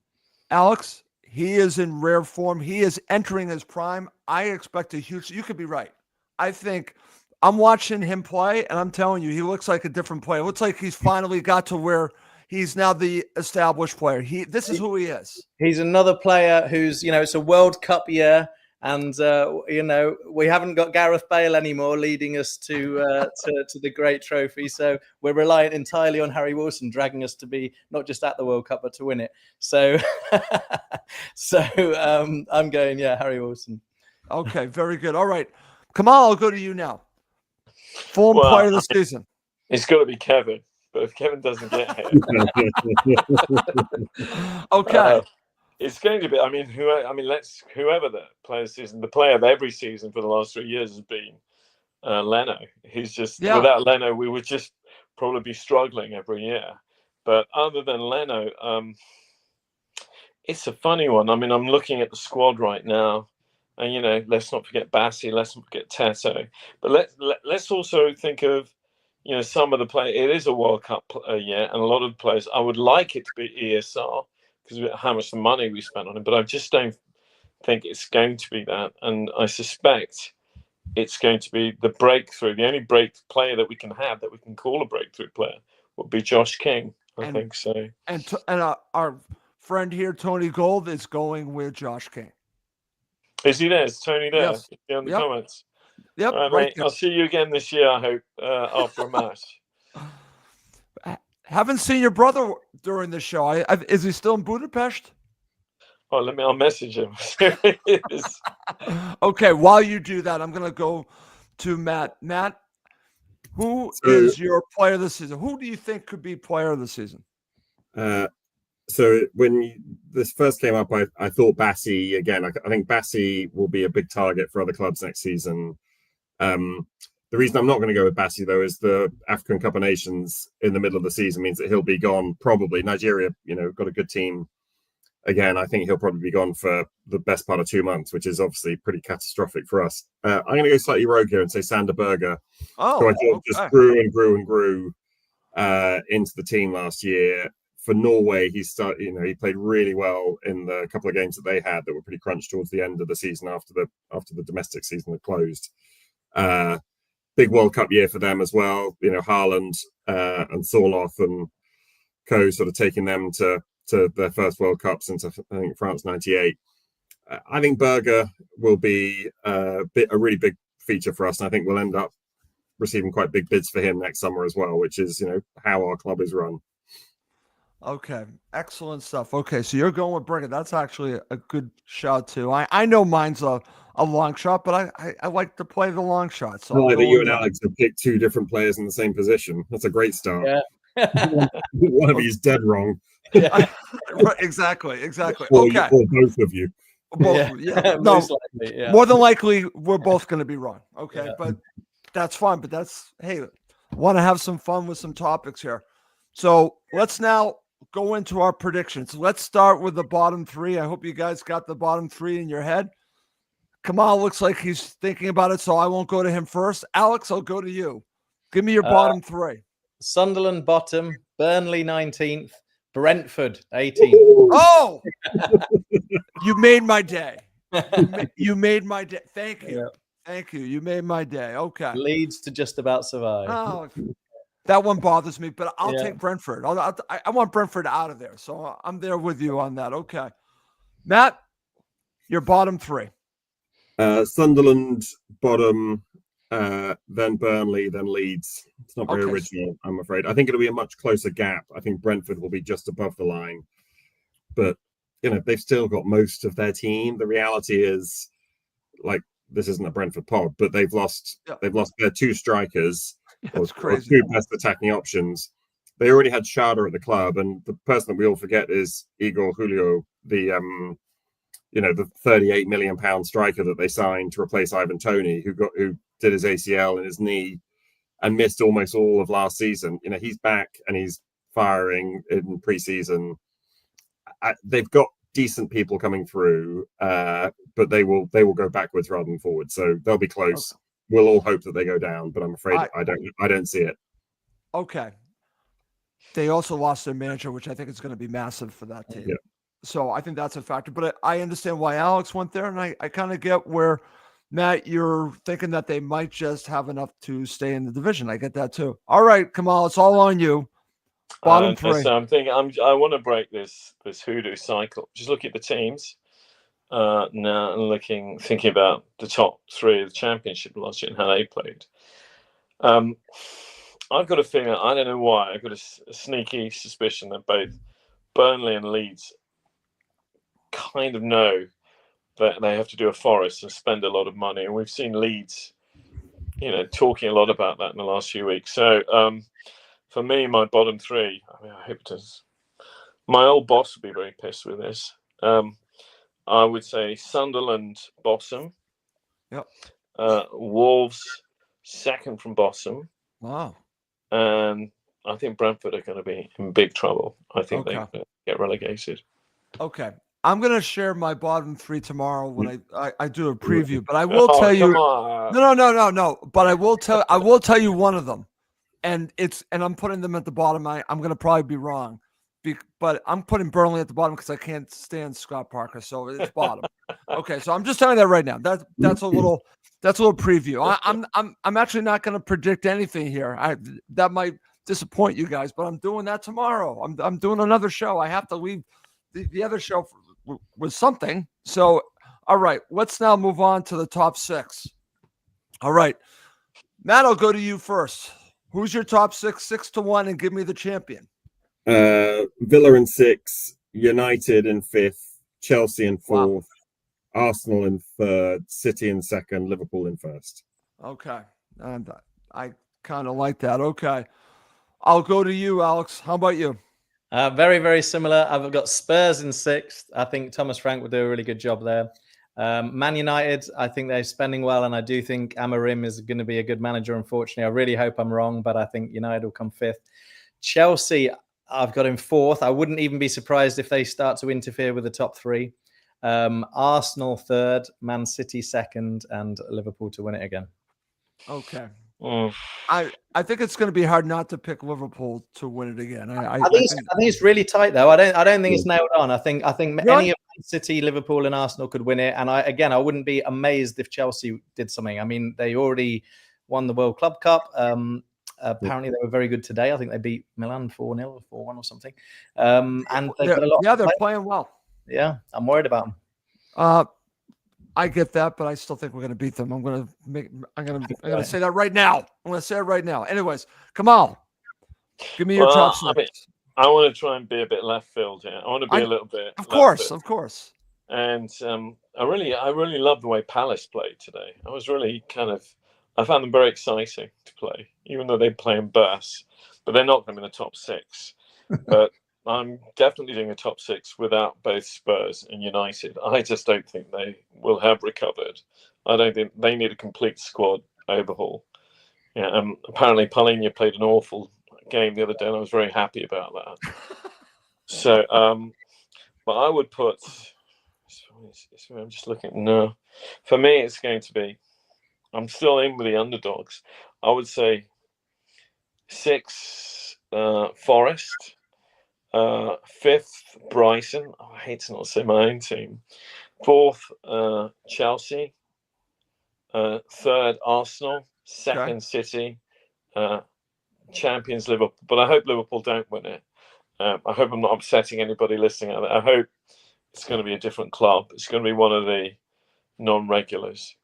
Alex, he is in rare form. He is entering his prime. I expect a huge. You could be right. I think I'm watching him play, and I'm telling you, he looks like a different player. It looks like he's finally got to where he's now the established player. This is who he is. He's another player who's, it's a World Cup year. And, we haven't got Gareth Bale anymore leading us to the great trophy. So we're reliant entirely on Harry Wilson dragging us to be not just at the World Cup, but to win it. So I'm going, Harry Wilson. Okay, very good. All right. Kamal, I'll go to you now. Fulham player of the season. It's got to be Kevin. But if Kevin doesn't get here. Okay. It's going to be. Whoever the player season, the player of every season for the last 3 years has been Leno. He's just without Leno, we would just probably be struggling every year. But other than Leno, it's a funny one. I mean, I'm looking at the squad right now, and let's not forget Bassey, let's not forget Teto, but let's also think of some of the players. It is a World Cup year, and a lot of the players. I would like it to be ESR. Because of how much money we spent on him, but I just don't think it's going to be that. And I suspect it's going to be the breakthrough. The only player that we can have that we can call a breakthrough player would be Josh King. I think so. And our friend here, Tony Gold, is going with Josh King. Is he there? Is Tony there? Yes. Is he on the comments? Yep. All right, mate. I'll see you again this year, I hope, after a match. Haven't seen your brother during the show. Is he still in Budapest? Oh, I'll message him. Okay, while you do that, I'm going to go to Matt. Matt, who is your player of the season? Who do you think could be player of the season? So when this first came up, I thought Bassey again. I think Bassey will be a big target for other clubs next season. The reason I'm not going to go with Bassey, though, is the African Cup of Nations in the middle of the season means that he'll be gone probably. Nigeria, got a good team. Again, I think he'll probably be gone for the best part of 2 months, which is obviously pretty catastrophic for us. I'm going to go slightly rogue here and say Sander Berger. Who I thought just grew and grew and grew into the team last year. For Norway, he played really well in the couple of games that they had that were pretty crunched towards the end of the season after the domestic season had closed. Big World Cup year for them as well. Haaland and Sorloth and co, sort of taking them to their first World Cup since I think France '98. I think Berger will be a really big feature for us, and I think we'll end up receiving quite big bids for him next summer as well, which is how our club is run. Okay, excellent stuff. Okay, so you're going with Berger. That's actually a good shot too. I know mine's a long shot, but I like to play the long shot. So I like that you and Alex have picked two different players in the same position. That's a great start. Yeah. One of you is dead wrong. Yeah. Exactly. Or Okay. or both of you. No, Most likely, yeah. more than likely, we're both going to be wrong. Okay, Yeah. but that's fine. But want to have some fun with some topics here. So let's now go into our predictions. Let's start with the bottom three. I hope you guys got the bottom three in your head. Kamal looks like he's thinking about it, so I won't go to him first. Alex, I'll go to you. Give me your bottom three. Sunderland bottom, Burnley 19th, Brentford 18th. Oh, you made my day. You made my day. Thank you. Yeah. Thank you. You made my day. Okay. Leeds to just about survive. Oh, that one bothers me, but I'll Yeah. take Brentford. I want Brentford out of there, so I'm there with you on that. Okay, Matt, your bottom three. Sunderland bottom, then Burnley, then Leeds. It's not very original, I'm afraid. I think it'll be a much closer gap. I think Brentford will be just above the line, but they've still got most of their team. The reality is, like, this isn't a Brentford pod, but they've lost their two strikers. That's crazy. Two best attacking options. They already had Schade at the club, and the person that we all forget is Igor Julio, the the £38 million striker that they signed to replace Ivan Toney, who did his ACL in his knee and missed almost all of last season. He's back and he's firing in pre-season. They've got decent people coming through, but they will go backwards rather than forward. So they'll be close. Okay. We'll all hope that they go down, but I'm afraid I don't see it. Okay. They also lost their manager, which I think is going to be massive for that team. Yeah. So I think that's a factor. But I understand why Alex went there, and I kind of get where, Matt, you're thinking that they might just have enough to stay in the division. I get that too. All right, Kamal, it's all on you. Bottom three. So I'm thinking I want to break this hoodoo cycle. Just look at the teams now and thinking about the top three of the championship last year and how they played. I've got a feeling, I don't know why, I've got a sneaky suspicion that both Burnley and Leeds kind of know that they have to do a Forest and spend a lot of money. And we've seen Leeds, talking a lot about that in the last few weeks. So for me, my bottom three, I hope it does. My old boss would be very pissed with this. I would say Sunderland bottom. Yep. Wolves second from bottom. Wow. And I think Brentford are going to be in big trouble. I think they're going to get relegated. Okay. I'm going to share my bottom three tomorrow when I do a preview, but I will tell you. No. But I will tell you one of them. And I'm putting them at the bottom. I'm going to probably be wrong. But I'm putting Burnley at the bottom because I can't stand Scott Parker, so it's bottom. Okay, so I'm just telling you that right now. That's a little preview. I'm actually not going to predict anything here. That might disappoint you guys, but I'm doing that tomorrow. I'm doing another show. I have to leave the other show with something. So, all right, let's now move on to the top six. All right, Matt, I'll go to you first. Who's your top six, 6-1, and give me the champion? Villa in 6, United in 5th, Chelsea in 4th, Arsenal in 3rd, City in 2nd, Liverpool in 1st. Okay. And I kind of like that. Okay. I'll go to you, Alex. How about you? Very, very similar. I've got Spurs in 6th. I think Thomas Frank will do a really good job there. Man United, I think they're spending well, and I do think Amorim is going to be a good manager, unfortunately. I really hope I'm wrong, but I think United will come 5th. Chelsea, I've got in 4th. I wouldn't even be surprised if they start to interfere with the top 3. Arsenal 3rd, Man City 2nd, and Liverpool to win it again. Okay. I think it's going to be hard not to pick Liverpool to win it again. I think it's really tight though. I don't think it's nailed on. I think any of Man City, Liverpool, and Arsenal could win it. And I wouldn't be amazed if Chelsea did something. I mean, they already won the World Club Cup. Apparently, they were very good today. I think they beat Milan 4-0 or 4-1 or something. And they've got a lot. Yeah, they're playing well. Yeah, I'm worried about them. I get that, but I still think we're going to beat them. I'm going to say that right now. I'm going to say it right now. Anyways, Kamal, give me your top six. I want to try and be a bit left field here. I want to be a little bit. Of course. And I really loved the way Palace played today. I found them very exciting to play, even though they play in bursts. But they're not going to be in the top six. But I'm definitely doing a top six without both Spurs and United. I just don't think they will have recovered. I don't think they need a complete squad overhaul. Yeah, apparently Palhinha played an awful game the other day, and I was very happy about that. So, but I would put. I'm just looking. No, for me, it's going to be. I'm still in with the underdogs. I would say 6, Forest. 5th, Brighton. I hate to not say my own team. 4th, Chelsea. 3rd, Arsenal. 2nd, City. Champions, Liverpool. But I hope Liverpool don't win it. I hope I'm not upsetting anybody listening out there. I hope it's going to be a different club. It's going to be one of the non-regulars.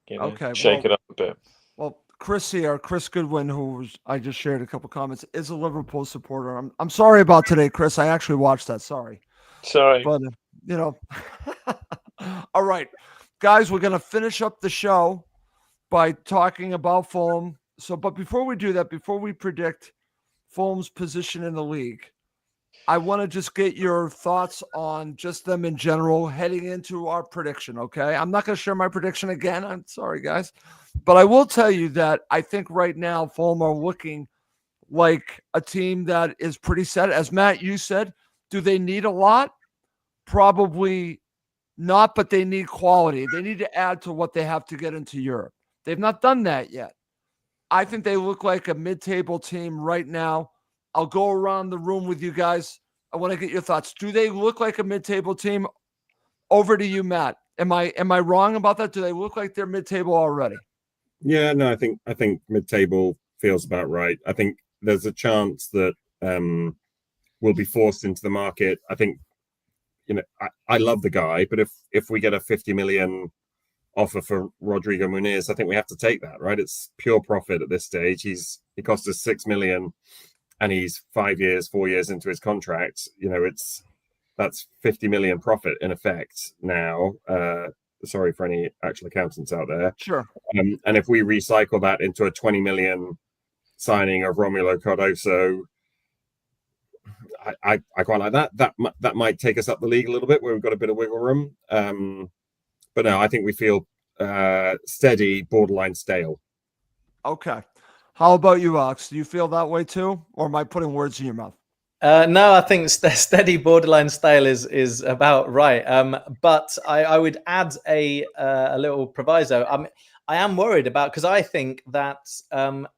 Shake it up a bit. Well, Chris Goodwin, who I just shared a couple comments, is a Liverpool supporter. I'm sorry about today, Chris. I actually watched that. Sorry. But, all right, guys, we're going to finish up the show by talking about Fulham. But before we do that, before we predict Fulham's position in the league, I want to just get your thoughts on just them in general heading into our prediction, okay? I'm not going to share my prediction again. I'm sorry, guys. But I will tell you that I think right now Fulham are looking like a team that is pretty set. As Matt, you said, do they need a lot? Probably not, but they need quality. They need to add to what they have to get into Europe. They've not done that yet. I think they look like a mid-table team right now. I'll go around the room with you guys. I want to get your thoughts. Do they look like a mid-table team? Over to you, Matt. Am I wrong about that? Do they look like they're mid-table already? Yeah, no, I think mid-table feels about right. I think there's a chance that we'll be forced into the market. I think, I love the guy, but if we get a 50 million offer for Rodrigo Muniz, I think we have to take that, right? It's pure profit at this stage. He cost us 6 million. And he's 4 years into his contract. That's 50 million profit in effect now. Sorry for any actual accountants out there. Sure. And if we recycle that into a 20 million signing of Romulo Cardoso, I quite like that. That might take us up the league a little bit, where we've got a bit of wiggle room. But no, I think we feel steady, borderline stale. Okay. How about you, Alex? Do you feel that way too? Or am I putting words in your mouth? No, I think steady borderline stale is about right. But I would add a little proviso. I am worried about, because I think that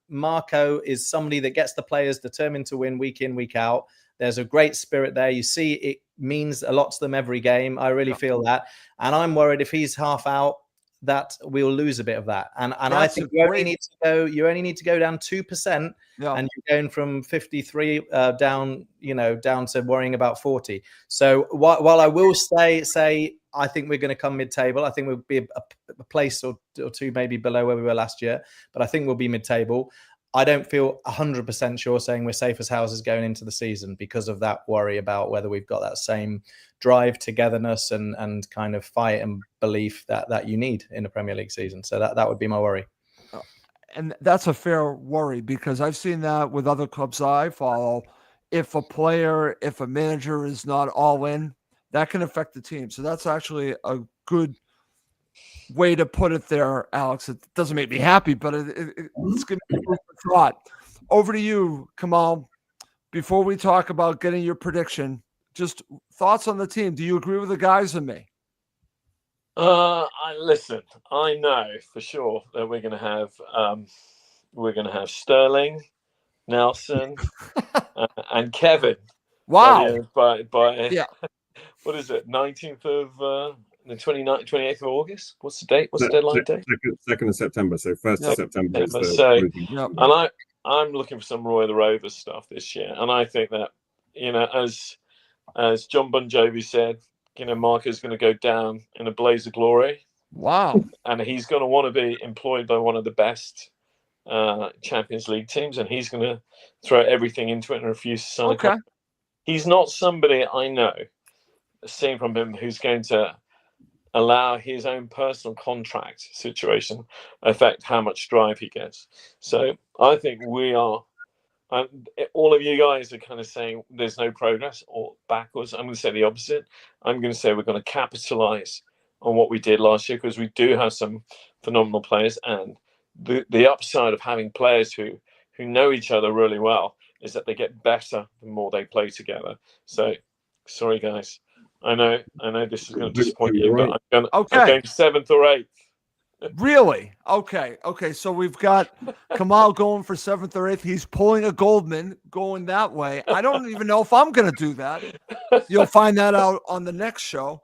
Marco is somebody that gets the players determined to win week in, week out. There's a great spirit there. You see, it means a lot to them every game. I really feel that. And I'm worried if he's half out, that we'll lose a bit of that. And I think you only need to go down 2%, and you're going from 53 down to worrying about 40. So while I will say I think we're going to come mid-table, I think we'll be a place or two maybe below where we were last year, but I think we'll be mid-table. I don't feel 100% sure saying we're safe as houses going into the season because of that worry about whether we've got that same drive, togetherness, and kind of fight and belief that you need in a Premier League season. So that would be my worry. And that's a fair worry, because I've seen that with other clubs I follow. If a manager is not all in, that can affect the team. So that's actually a good way to put it there, Alex. It doesn't make me happy, but it's going to be food for thought. Over to you, Kamal. Before we talk about getting your prediction, just thoughts on the team. Do you agree with the guys and me? Listen, I know for sure that we're going to have Sterling, Nelson, and Kevin. Wow! By what is it? 19th of the 28th of August. What's the date? What's the deadline date? 2nd of September. So 1st of September is the. And I'm looking for some Roy the Rover stuff this year, and I think that, as John Bon Jovi said, Marco's going to go down in a blaze of glory. Wow. And he's going to want to be employed by one of the best Champions League teams, and he's going to throw everything into it and refuse to sign a contract. He's not somebody I know, seeing from him, who's going to allow his own personal contract situation affect how much drive he gets. So I think we are, all of you guys are kind of saying there's no progress or backwards. I'm going to say the opposite. I'm going to say we're going to capitalize on what we did last year, because we do have some phenomenal players, and the upside of having players who know each other really well is that they get better the more they play together. So sorry guys, I know this is going to disappoint you, right. but I'm going 7th or 8th. Really? Okay. So we've got Kamal going for 7th or 8th. He's pulling a Goldman going that way. I don't even know if I'm going to do that. You'll find that out on the next show.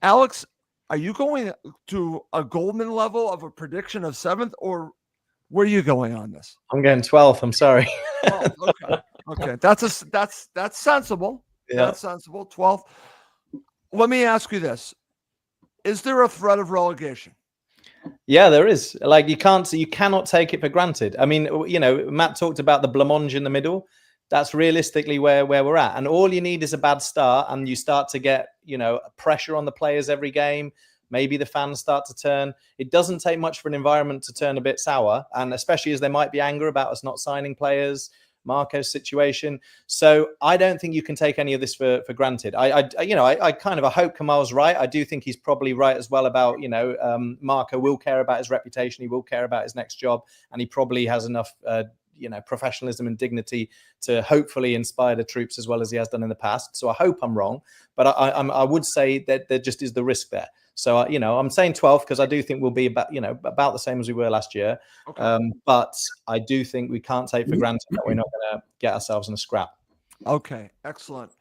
Alex, are you going to a Goldman level of a prediction of 7th, or where are you going on this? I'm going 12th. I'm sorry. Oh, okay. That's sensible. Yeah. That's sensible. 12th. Let me ask you this. Is there a threat of relegation? Yeah, there is. Like, you cannot take it for granted. I mean, Matt talked about the blancmange in the middle. That's realistically where we're at. And all you need is a bad start, and you start to get, pressure on the players every game. Maybe the fans start to turn. It doesn't take much for an environment to turn a bit sour, and especially as there might be anger about us not signing players, Marco's situation. So I don't think you can take any of this for granted. I hope Kamal's right. I do think he's probably right as well about, Marco will care about his reputation. He will care about his next job, and he probably has enough, professionalism and dignity to hopefully inspire the troops as well as he has done in the past. So I hope I'm wrong, but I would say that there just is the risk there. So, I'm saying 12th because I do think we'll be about the same as we were last year. Okay. But I do think we can't take for granted that we're not going to get ourselves in a scrap. Okay, excellent.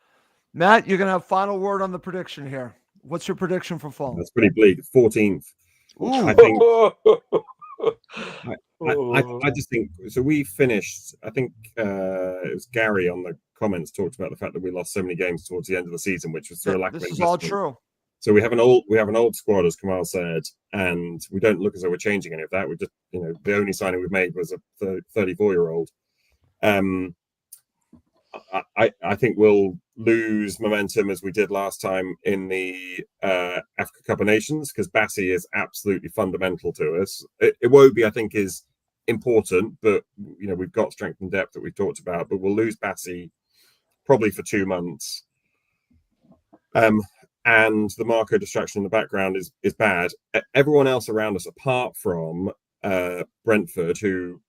Matt, you're going to have final word on the prediction here. What's your prediction for Fulham? That's pretty bleak. 14th. Ooh. I think. I just think so. We finished. I think it was Gary on the comments talked about the fact that we lost so many games towards the end of the season, which was through a lack of investment. This is all true. So we have an old squad, as Kamal said, and we don't look as though we're changing any of that. We just, the only signing we've made was a 34-year-old. I think we'll lose momentum as we did last time in the Africa Cup of Nations, because Bassi is absolutely fundamental to us. Iwobi, I think, is important, but we've got strength and depth that we've talked about. But we'll lose Bassi probably for 2 months. And the Marco distraction in the background is bad. Everyone else around us, apart from Brentford, who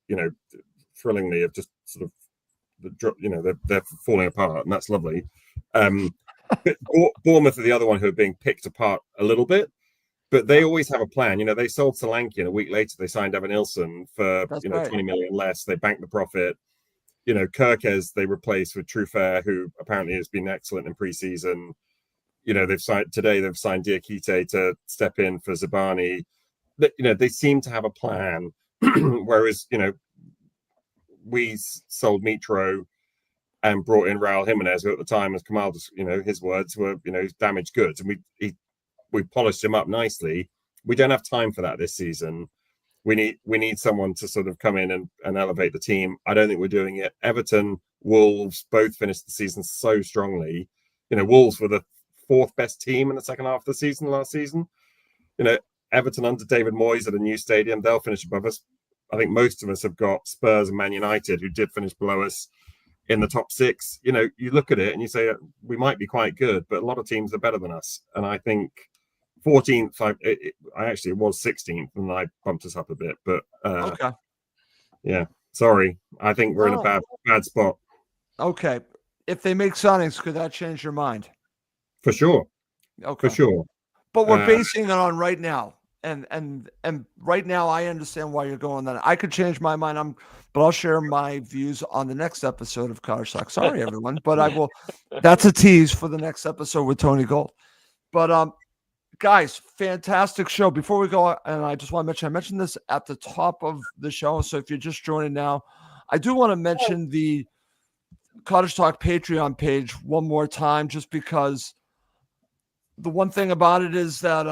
thrillingly have just sort of they're falling apart, and that's lovely. Bournemouth are the other one who are being picked apart a little bit, but they always have a plan. They sold Solanke, and a week later they signed Evan Nilsson for right. 20 million less. They banked the profit. Kirkes they replaced with Truffert, who apparently has been excellent in pre-season. They've signed Diakite to step in for Zabani. They seem to have a plan, whereas we sold Mitro and brought in Raul Jimenez, who at the time, as Kamal just, his words were, damaged goods, and we polished him up nicely. We don't have time for that this season. We need someone to sort of come in and elevate the team. I don't think we're doing it. Everton, Wolves both finished the season so strongly. Wolves were the 4th best team in the second half of the season last season. Everton under David Moyes at a new stadium, they'll finish above us. I think most of us have got Spurs and Man United, who did finish below us, in the top 6. You look at it and you say we might be quite good, but a lot of teams are better than us. And I think 14th, it was 16th, and I bumped us up a bit. But okay, yeah, sorry, I think we're in a bad spot. Okay, if they make signings, could that change your mind? For sure. Okay. For sure. But we're basing it on right now. And right now, I understand why you're going that. I could change my mind, but I'll share my views on the next episode of Cottage Talk. Sorry, everyone, but I will. That's a tease for the next episode with Tony Gold. But guys, fantastic show. Before we go, and I just want to mention, I mentioned this at the top of the show. So if you're just joining now, I do want to mention the Cottage Talk Patreon page one more time, just because the one thing about it is that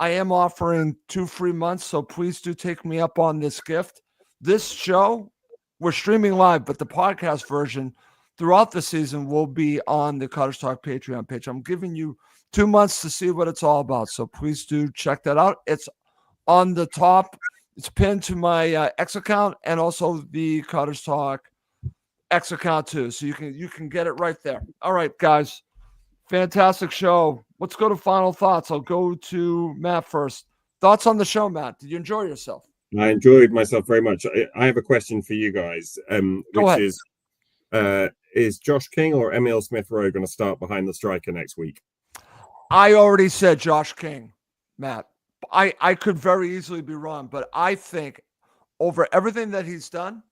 I am offering 2 free months, so please do take me up on this gift. This show, we're streaming live, but the podcast version throughout the season will be on the Cottage Talk Patreon page. I'm giving you 2 months to see what it's all about, so please do check that out. It's on the top. It's pinned to my X account and also the Cottage Talk X account too, so you can get it right there. All right, guys, fantastic show. Let's go to final thoughts. I'll go to Matt first. Thoughts on the show, Matt? Did you enjoy yourself? I enjoyed myself very much. I have a question for you guys, which is Josh King or Emile Smith-Rowe going to start behind the striker next week? I already said Josh King, Matt. I could very easily be wrong, but I think over everything that he's done,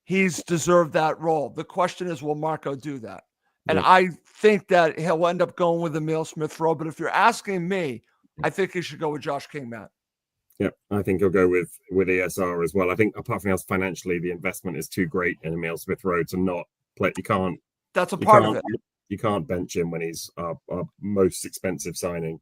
he's deserved that role. The question is, will Marco do that? And I think that he'll end up going with Emile Smith-Rowe. But if you're asking me, I think he should go with Josh King, Matt. Yeah, I think he'll go with ESR as well. I think apart from else, financially, the investment is too great in Emile Smith-Rowe to not play. You can't. That's a part of it. You can't bench him when he's our most expensive signing.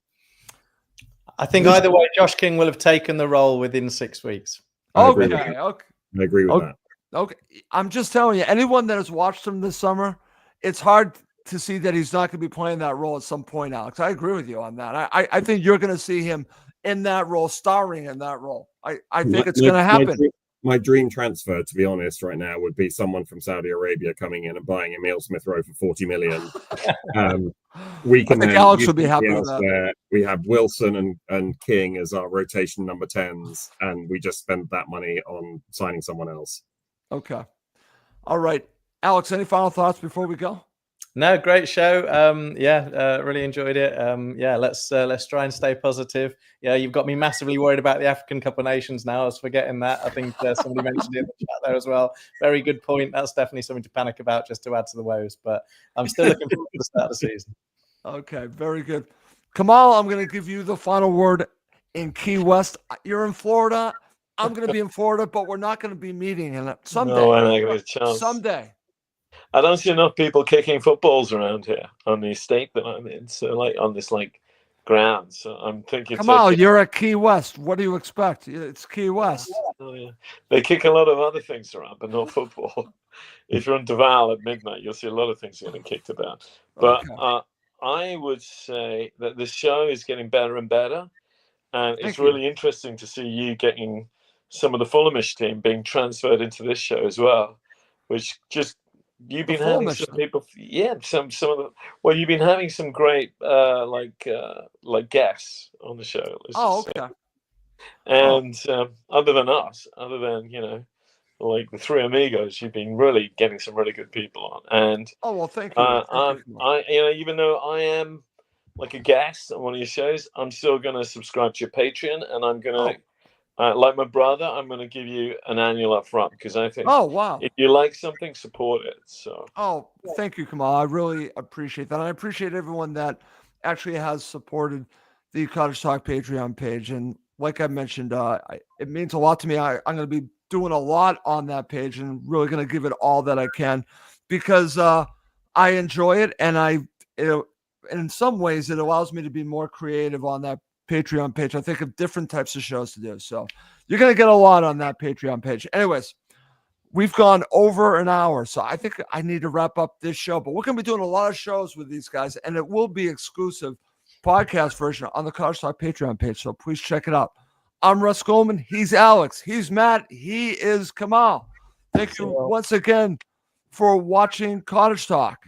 I think either way, Josh King will have taken the role within 6 weeks. Okay. I agree with that. Okay. I'm just telling you, anyone that has watched him this summer, it's hard to see that he's not going to be playing that role at some point, Alex. I agree with you on that. I think you're going to see him in that role, starring in that role. I think it's going to happen. My dream transfer, to be honest, right now would be someone from Saudi Arabia coming in and buying Emile Smith-Rowe for 40 million. We can. I think Alex would be happy with that. We have Wilson and King as our rotation number 10s, and we just spent that money on signing someone else. Okay. All right. Alex, any final thoughts before we go? No, great show. Really enjoyed it. Let's try and stay positive. Yeah, you've got me massively worried about the African Cup of Nations now. I was forgetting that. I think somebody mentioned it in the chat there as well. Very good point. That's definitely something to panic about, just to add to the woes. But I'm still looking forward to the start of the season. Okay, very good. Kamal, I'm going to give you the final word in Key West. You're in Florida. I'm going to be in Florida, but we're not going to be meeting in it someday. No, I'm not going to chance. Someday. I don't see enough people kicking footballs around here on the estate that I'm in. So, on this ground. So I'm thinking. Kamal, you're at Key West. What do you expect? It's Key West. Oh, yeah. They kick a lot of other things around, but not football. If you're in Duval at midnight, you'll see a lot of things getting kicked about. But I would say that the show is getting better and better, and it's really interesting to see you getting some of the Fulhamish team being transferred into this show as well, which just. You've been having some people, some of the. Well, you've been having some great, guests on the show. Okay. And other than us, the three amigos, you've been really getting some really good people on. And thank you. Even though I am like a guest on one of your shows, I'm still going to subscribe to your Patreon, and I'm going to. Like my brother, I'm going to give you an annual up front because I think if you like something, support it. So thank you, Kamal. I really appreciate that. I appreciate everyone that actually has supported the Cottage Talk Patreon page. And like I mentioned, it means a lot to me. I'm going to be doing a lot on that page and really going to give it all that I can because I enjoy it. And in some ways, it allows me to be more creative on that Patreon page. I think of different types of shows to do. So you're going to get a lot on that Patreon page. Anyways, we've gone over an hour. So I think I need to wrap up this show, but we're going to be doing a lot of shows with these guys and it will be exclusive podcast version on the Cottage Talk Patreon page. So please check it out. I'm Russ Goldman. He's Alex. He's Matt. He is Kamal. Thank you once again for watching Cottage Talk.